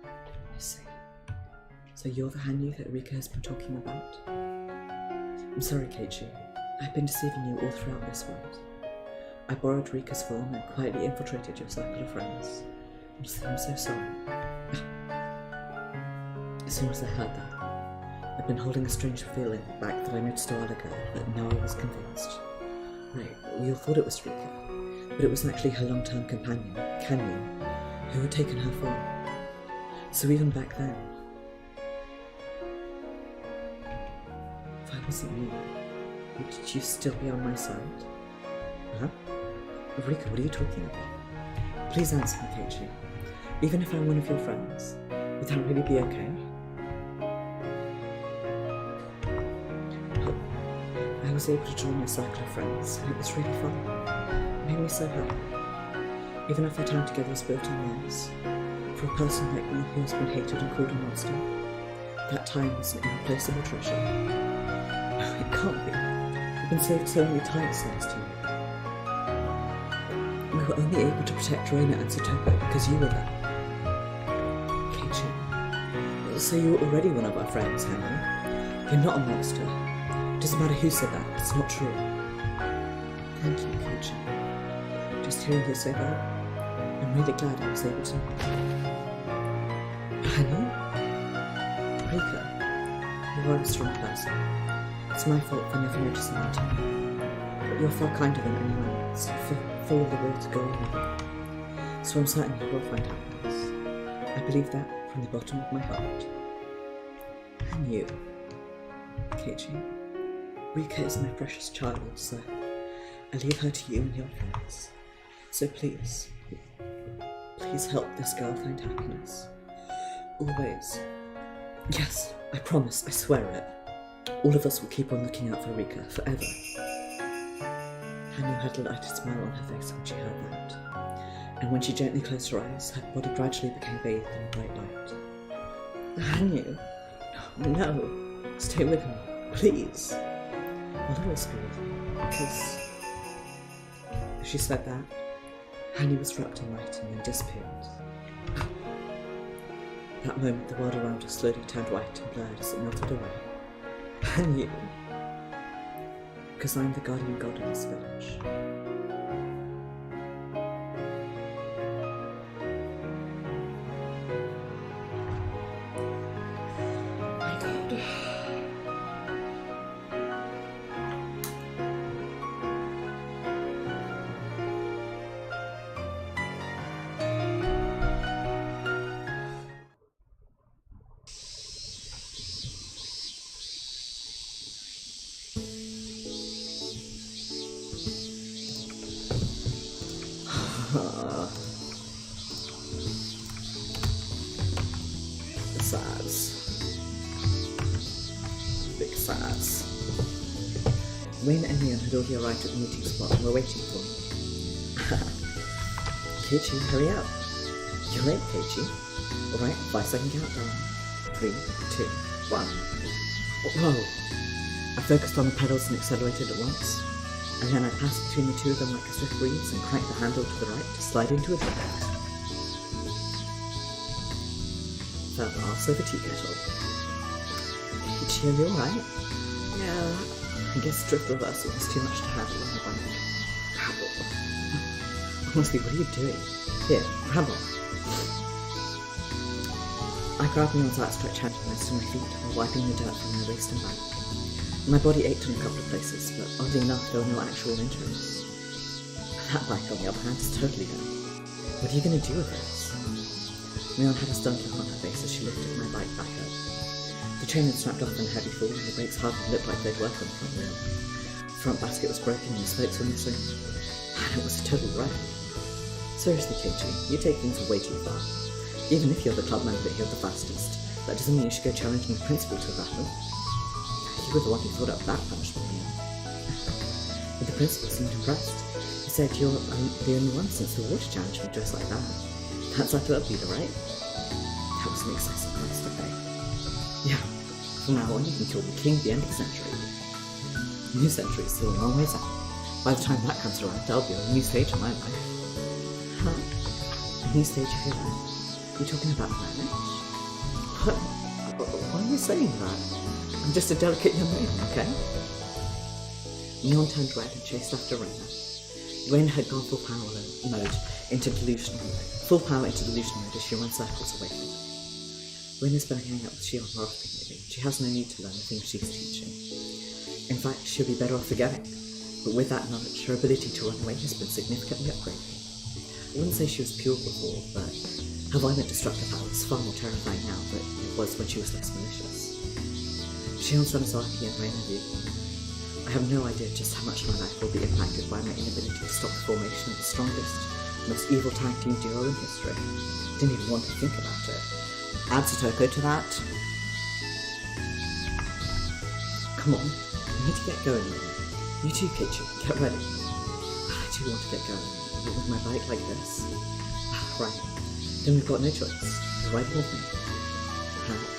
I see. So you're the Hanyu that Rika has been talking about? I'm sorry, Keiichi. I've been deceiving you all throughout this world. I borrowed Rika's form and quietly infiltrated your circle of friends. I'm so sorry. As soon as I heard that, I'd been holding a strange feeling back that I noticed a while ago, but now I was convinced. Right, we all thought it was Rika, but it was actually her long-term companion, Canyon, who had taken her form. So even back then, if I wasn't you, would you still be on my side? Huh? Rika, what are you talking about? Please answer me, Keiichi. Even if I'm one of your friends, would that really be okay? I was able to join your circle of friends, and it was really fun. It made me so happy. Even if our time together was built on lies, for a person like me who has been hated and called a monster, that time was an irreplaceable treasure. No, it can't be. We've been saved so many times thanks to you. We were only able to protect Reina and Satoko because you were there. Keiichi, so you were already one of our friends, Henry. You're not a monster. Doesn't matter who said that, it's not true. Thank you, Keiichi. Just hearing you say that, I'm really glad I was able to. Honey? Rika, you are a strong person. It's my fault for never noticing that too. But you're far kinder than anyone else. You're full of the will to go on. So I'm certain you will find happiness. I believe that from the bottom of my heart. And you, Keiichi. Rika is my precious child, so I leave her to you and your friends. So please help this girl find happiness. Always. Yes, I promise, I swear it. All of us will keep on looking out for Rika forever. Hanyu had a delighted smile on her face when she heard that, and when she gently closed her eyes, her body gradually became bathed in a bright light. Hanyu, no, stay with me, please. I'll always be with you, because... As she said that, Hanyu was wrapped in light and then disappeared. That moment, the world around her slowly turned white and blurred as it melted away. Hanyu, because I'm the guardian god in this village. My god. Big sighs. Wayne and Leon had already arrived at the meeting spot and were waiting for me. Keiichi, hurry up. You're late, Keiichi. Alright, 5-second countdown. 3, 2, 1. Whoa! I focused on the pedals and accelerated at once, and then I passed between the two of them like a swift breeze and cranked the handle to the right to slide into a drift. Fell arse over tea kettle. Keiichi, are you alright? Yeah, I guess drift reversal was too much to handle on the bike. Honestly, what are you doing? Here, grab on. I grabbed Neil's outstretched hand and rose to my feet while wiping the dirt from my waist and back. My body ached in a couple of places, but oddly enough there were no actual injuries. That bike, on the other hand, is totally done. What are you going to do with this? Neil had a stunned look on her face as she lifted my bike back up. The chain had snapped off in a heavy fall and the brakes hardly looked like they'd work on the front wheel. The front basket was broken and the spokes were missing. And it was a total wreck. Seriously, Keiichi, you take things way too far. Even if you're the club member that healed the fastest, that doesn't mean you should go challenging the principal to a battle. You were the one who thought up that punishment, Neil. But the principal seemed impressed. He said you're the only one since the water challenge me dressed like that. That's our club leader, right? That was an excessive price to pay. Yeah, from now on you can call me King the end of the century. New century is still a long ways out. By the time that comes around, there'll be a new stage in my life. Huh? A new stage of your life? You're talking about marriage? What? Why are you saying that? I'm just a delicate young maiden, okay? Neon turned red and chased after Reina. Reina had gone full power mode into delusional mode. Full power into delusional mode as she ran circles away from me. Rin has been hanging out with Shion more often lately. She has no need to learn the things she's teaching. In fact, she'll be better off forgetting. But with that knowledge, her ability to run away has been significantly upgraded. I wouldn't say she was pure before, but her violent destructive power is far more terrifying now than it was when she was less malicious. Shion's Samazaki and Rin are Ryuko. I have no idea just how much my life will be impacted by my inability to stop the formation of the strongest, most evil tag team duo in history. Didn't even want to think about it. Add Satoko to that. Come on, we need to get going. You too, Kichi, get ready. I do want to get going, but with my bike like this. Right, then we've got no choice. You're riding with me.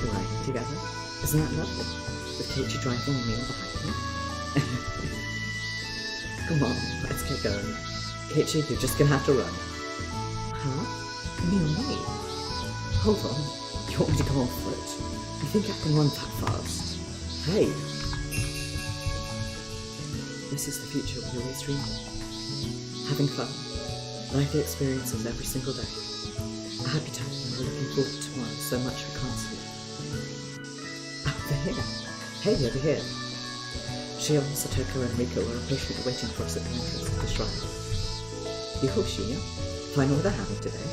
We're riding together. Isn't that lovely? With Kichi driving and me behind me. Come on, let's get going. Kichi, you're just gonna have to run. Huh? Me and me? Hold on. You want me to go on foot? You think I can run that fast? Hey! This is the future we always dreamed of. Having fun. Lively experiences every single day. A happy time when we're looking forward to tomorrow so much we can't sleep. Over here. Hey, over here. Shion, Satoko and Rika were impatiently waiting for us at the entrance of the shrine. Higurashi, find what they're having today.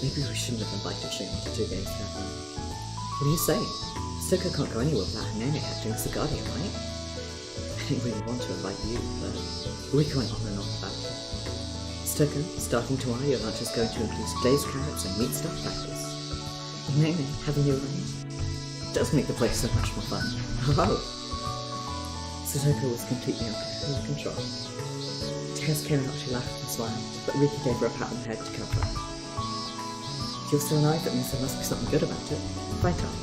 Maybe we shouldn't have invited Shion to 2 games together. What are you saying? Satoko can't go anywhere without her nene acting as the guardian, right? I didn't really want to invite you, but Rika went on and on about it. Satoko, starting tomorrow your lunch is going to include glazed carrots and meat stuffed peppers. Nene, having you around? Does make the place so much more fun. Oh! Satoko was completely under control. Tears came out, she laughed and smiled, but Rika gave her a pat on the head to cover her. If you're still alive, that means there must be something good about it. Fight on.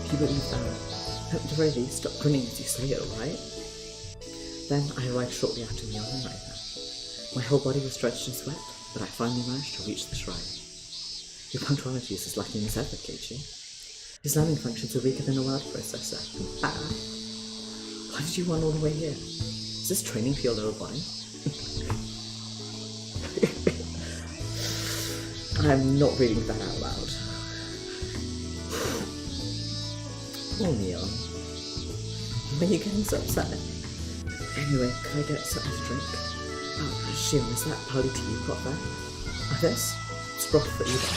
If you believe that, at the very least, stop grinning as you say it, alright? Then I arrived shortly after Mion and Rika. My whole body was drenched in sweat, but I finally managed to reach the shrine. Your punctuality is as lacking as ever, Keiichi. His landing functions are weaker than a word processor. Why did you run all the way here? Is this training for your little body? I'm not reading that out loud. Oh, Neon. Why are you getting so upset? Anyway, could I get something to drink? Oh, Shion, is that party tea you've got there? This? It's broth for either.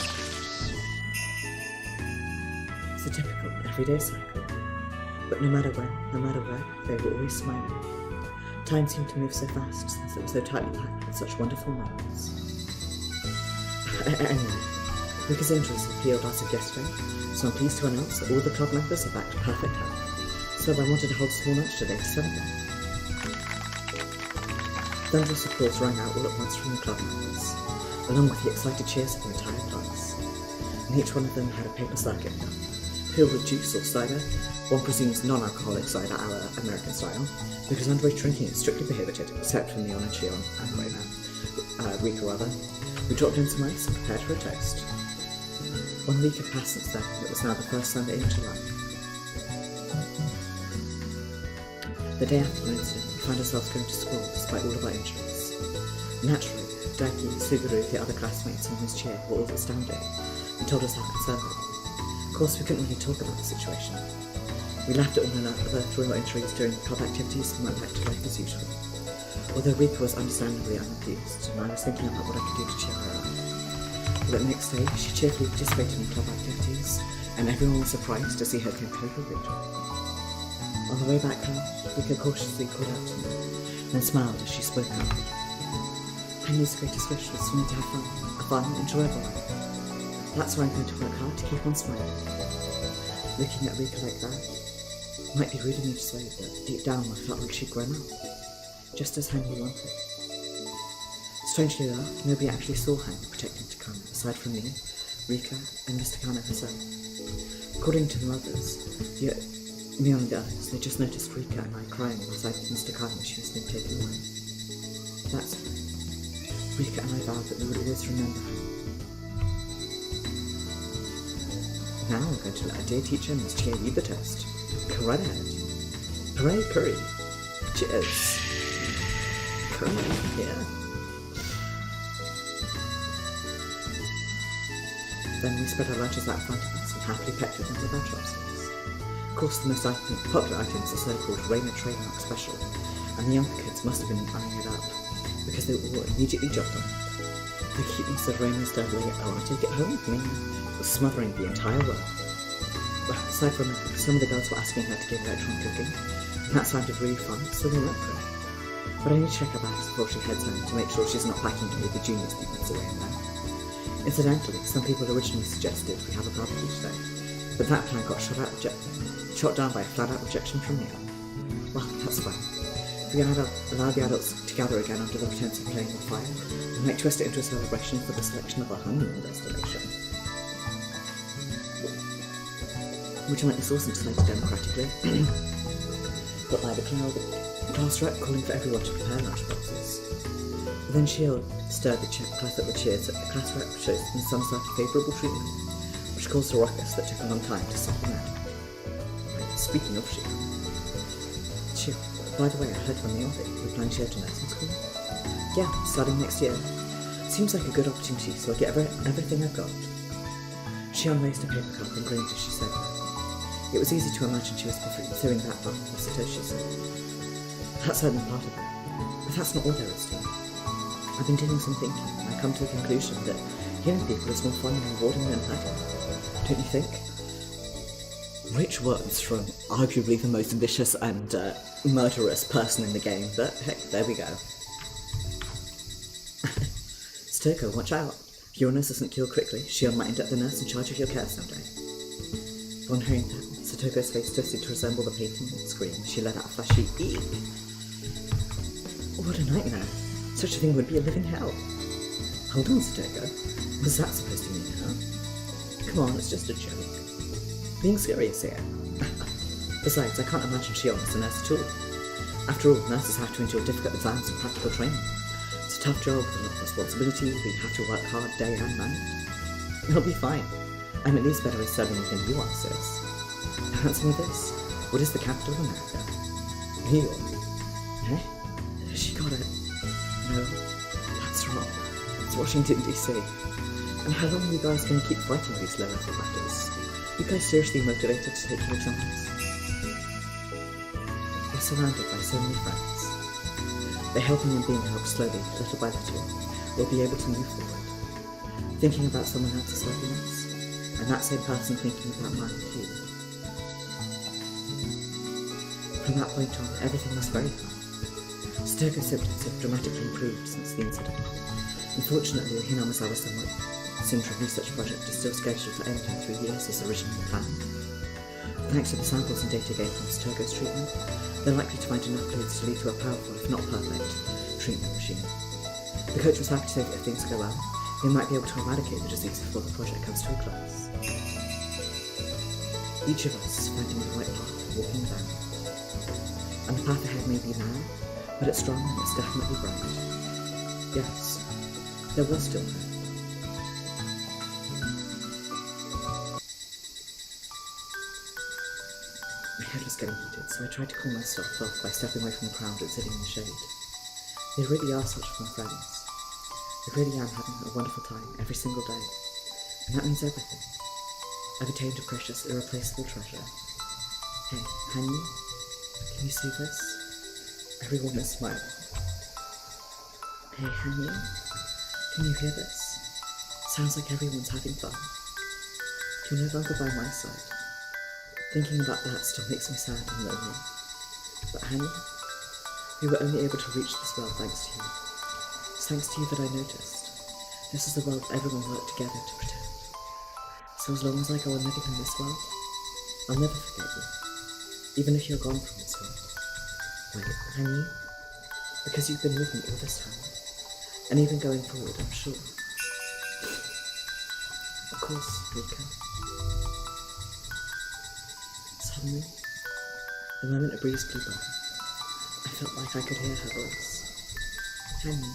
It's a typical, everyday cycle. But no matter when, no matter where, they were always smiling. Time seemed to move so fast since it was so tightly packed with such wonderful moments. Anyway, Rika's injuries have healed as of yesterday, so I'm pleased to announce that all the club members are back to perfect health. So I wanted to hold a small lunch today to celebrate. Thunderous applause rang out all at once from the club members, along with the excited cheers of the entire class. And each one of them had a paper circuit cup, filled with juice or cider. One presumes non-alcoholic cider, our American style, because underage drinking is strictly prohibited, except for Neon and Shion, and Rika rather, who dropped in some ice and prepared for a toast. 1 week had passed since then, and it was now the first Sunday in July. The day after the incident, we found ourselves going to school despite all of our injuries. Naturally, Daki, Suguru, the other classmates in his chair were all astounded, and told us how concerned they were. Of course, we couldn't really talk about the situation. We laughed at one another through our injuries during the club activities and went back to life as usual. Although Rika was understandably unappeased, and I was thinking about what I could do to cheer her up. But the next day, she cheerfully participated in club activities, and everyone was surprised to see her get totally victory. On the way back home, Rika cautiously called out to me, then smiled as she spoke up. My niece's greatest wish was for me to have fun, a fun, enjoyable life. That's why I'm going to work hard to keep on smiling. Looking at Rika like that might be rude of me to say, but deep down I felt like she'd grown up, just as Hanyu wanted. Strangely enough, nobody actually saw Hanyu protecting Takano, aside from me, Rika, and Mr. Kano herself. According to the mothers, me and the others, they just noticed Rika and I crying beside Mr. Kano when she was being taken away. That's why Rika and I vowed that we would always remember her. Now I'm going to let our dear teacher, Miss Chia, lead the test. Go right ahead. Hooray, curry. Cheers. Curry, yeah. Then we spread our lunches out in front of us and happily pecked at them with our chopsticks. Of course, the most popular items are so-called raiment trademark special, and the younger kids must have been eyeing it up, because they all immediately jumped on it. The cuteness of Raina's doubling it, oh, I take it home with me, was smothering the entire world. Well, aside from that, some of the girls were asking her to give electronic cooking, and that sounded really fun, so we went for it. But I need to check her bags before she heads home to make sure she's not packing any of the junior students away in there. Incidentally, some people originally suggested we have a barbecue today, but that plan got shot down by a flat-out rejection from Neil. Well, that's fine. If we allow the adults to gather again under the pretense of playing with fire, we might twist it into a celebration for the selection of our honeymoon destination. Would you like the sauce insulated democratically? But by the class rep calling for everyone to prepare lunchboxes. Then Shield stirred the class up with cheers at the class rep shows in some sort of favourable treatment, which caused a ruckus that took a long time to soften out. Right, speaking of Shield, by the way, I heard from Miotsukushi we're planning to go to nursing school. Yeah, starting next year. Seems like a good opportunity, so I'll get everything I've got. Shion raised a paper cup and grinned as she said that. It was easy to imagine she was pursuing that path of Satoshi's. That's certainly part of it, but that's not all there is to it. I've been doing some thinking, and I come to the conclusion that healing people is more fun and rewarding than hurting. Don't you think? Rich words from arguably the most vicious and murderous person in the game, but heck, there we go. Stoko, watch out. If your nurse isn't killed quickly, Shion might end up the nurse in charge of your care someday. Upon hearing that, Satoko's face twisted to resemble the painting scream. She let out a flashy eek. What a nightmare. Such a thing would be a living hell. Hold on, Satoko. What's that supposed to mean, huh? Come on, it's just a joke. Being serious here. Besides, I can't imagine Shion as a nurse at all. After all, nurses have to endure difficult exams and practical training. It's a tough job with a lot of responsibility, we have to work hard day and night. It'll be fine. I'm at least better at studying than you are, sis. Answer me this. What is the capital of America? New York. Eh? She got it. No, that's wrong. It's Washington, D.C. And how long are you guys going to keep fighting these low-level battles? You guys seriously motivated to take your exams? We're surrounded by so many friends. By helping and being helped slowly, little by little, we'll be able to move forward. Thinking about someone else's happiness, and that same person thinking about mine too. From that point on, everything was very calm. Stoko's symptoms have dramatically improved since the incident. Unfortunately, Hinamizawa's somewhat syndrome research project is still scheduled to end in 3 years as originally planned. Thanks to the samples and data gained from Stoko's treatment, they're likely to find enough clues to lead to a powerful, if not perfect, treatment regime. The coach was happy to say that if things go well, they might be able to eradicate the disease before the project comes to a close. Each of us is finding the right path, walking down. And the path ahead may be narrow, but it's strong and it's definitely bright. Yes, there was still hope. My head was getting heated, so I tried to cool myself off by stepping away from the crowd and sitting in the shade. They really are such fun friends. I really am having a wonderful time every single day, and that means everything. I've attained a precious, irreplaceable treasure. Hey, Hanyu, can you see this? Everyone is smiling. Hey, Hanyu, can you hear this? Sounds like everyone's having fun. You're no longer by my side. Thinking about that still makes me sad and lonely. But Hanyu, we were only able to reach this world thanks to you. It's thanks to you that I noticed. This is the world everyone worked together to protect. So as long as I go on living in this world, I'll never forget you. Even if you're gone from this world. Wait, Hanyu? Because you've been with me all this time. And even going forward, I'm sure. Of course, Rika. Suddenly, the moment a breeze blew by, I felt like I could hear her voice. Hanyu,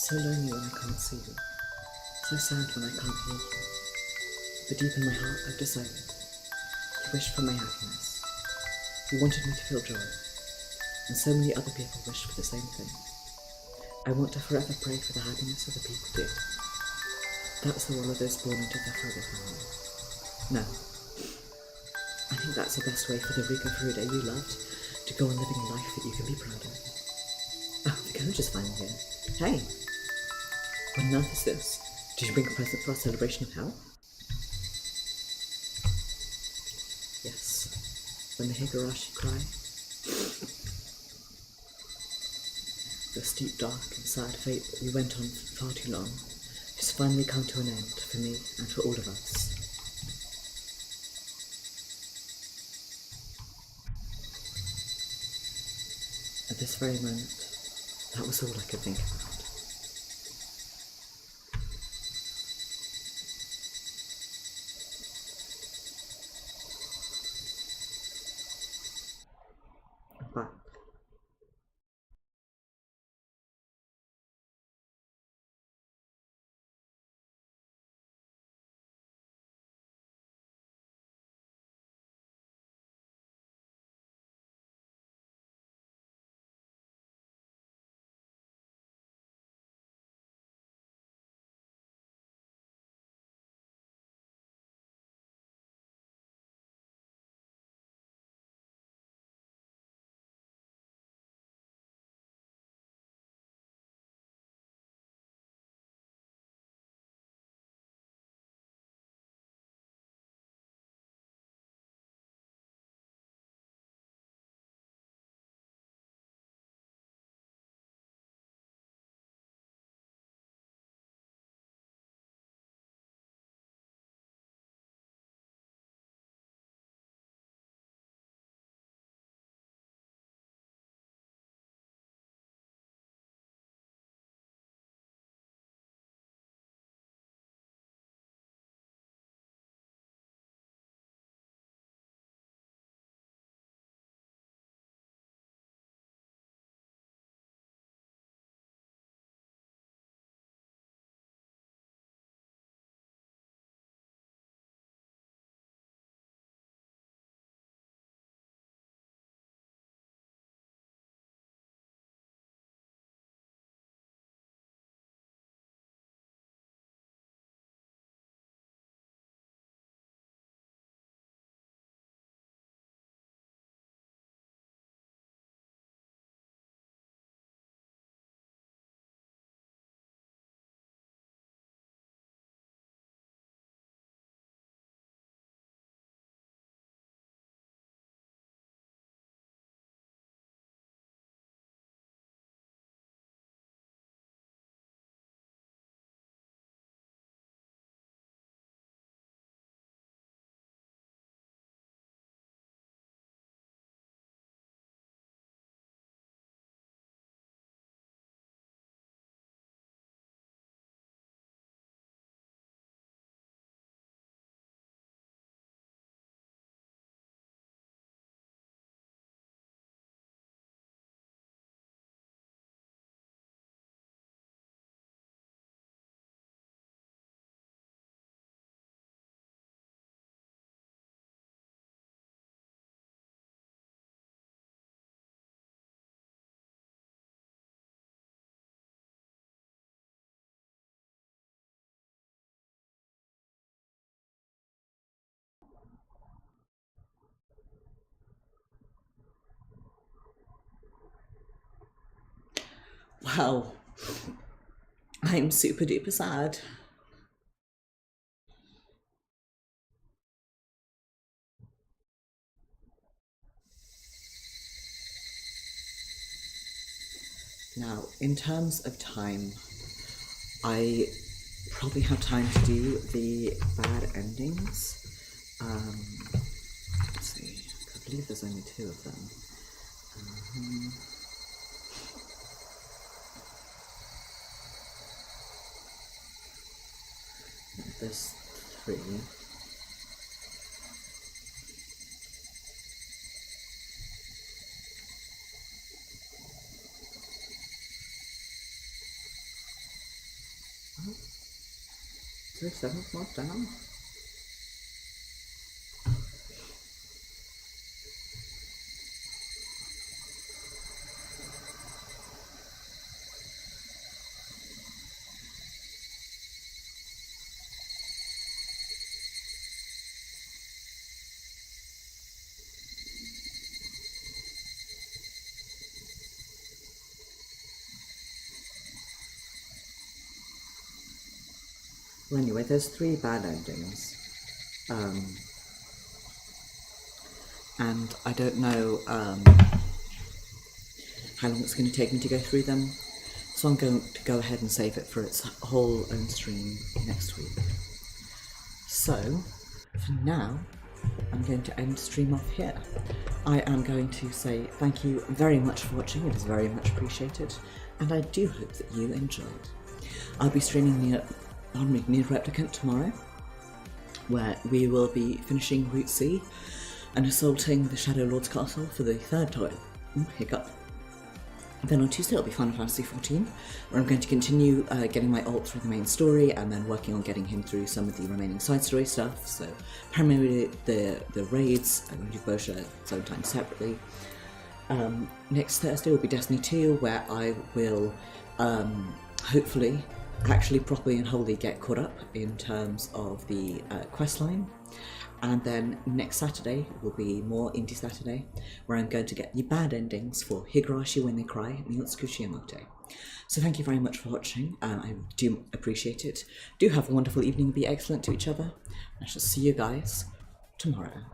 so lonely when I can't see you. So sad when I can't hear you. But deep in my heart, I've decided. You wished for my happiness. You wanted me to feel joy. And so many other people wished for the same thing. I want to forever pray for the happiness of the people dear. That was the one of those born into their father family. No. I think that's the best way for the Rika Furude you loved to go on living a life that you can be proud of. Oh, the coach is finally here. Hey! What on earth is this? Did you bring a present for our celebration of hell? Yes. When the Higurashi cry, the steep, dark, and sad fate that we went on for far too long has finally come to an end for me and for all of us. At this very moment, that was all I could think about. But wow, I'm super duper sad. Now, in terms of time, I probably have time to do the bad endings. Let's see, I believe there's only 2 of them. There's 3. Oh, is there a 7th mod down? Well, anyway, there's 3 bad endings. And I don't know how long it's going to take me to go through them. So I'm going to go ahead and save it for its whole own stream next week. So, for now, I'm going to end the stream off here. I am going to say thank you very much for watching, it is very much appreciated, and I do hope that you enjoyed. I'll be streaming Near Replicant tomorrow, where we will be finishing Route C and assaulting the Shadow Lord's castle for the 3rd time. Hiccup. Then on Tuesday it'll be Final Fantasy XIV, where I'm going to continue getting my alt through the main story and then working on getting him through some of the remaining side story stuff. So primarily the raids. I'm going to do both at its own time separately. Next Thursday will be Destiny 2, where I will hopefully actually properly and wholly get caught up in terms of the questline. And then next Saturday will be more Indie Saturday, where I'm going to get the bad endings for Higurashi When They Cry, Miotsukushi, Omote. So thank you very much for watching, I do appreciate it. Do have a wonderful evening, be excellent to each other. I shall see you guys tomorrow.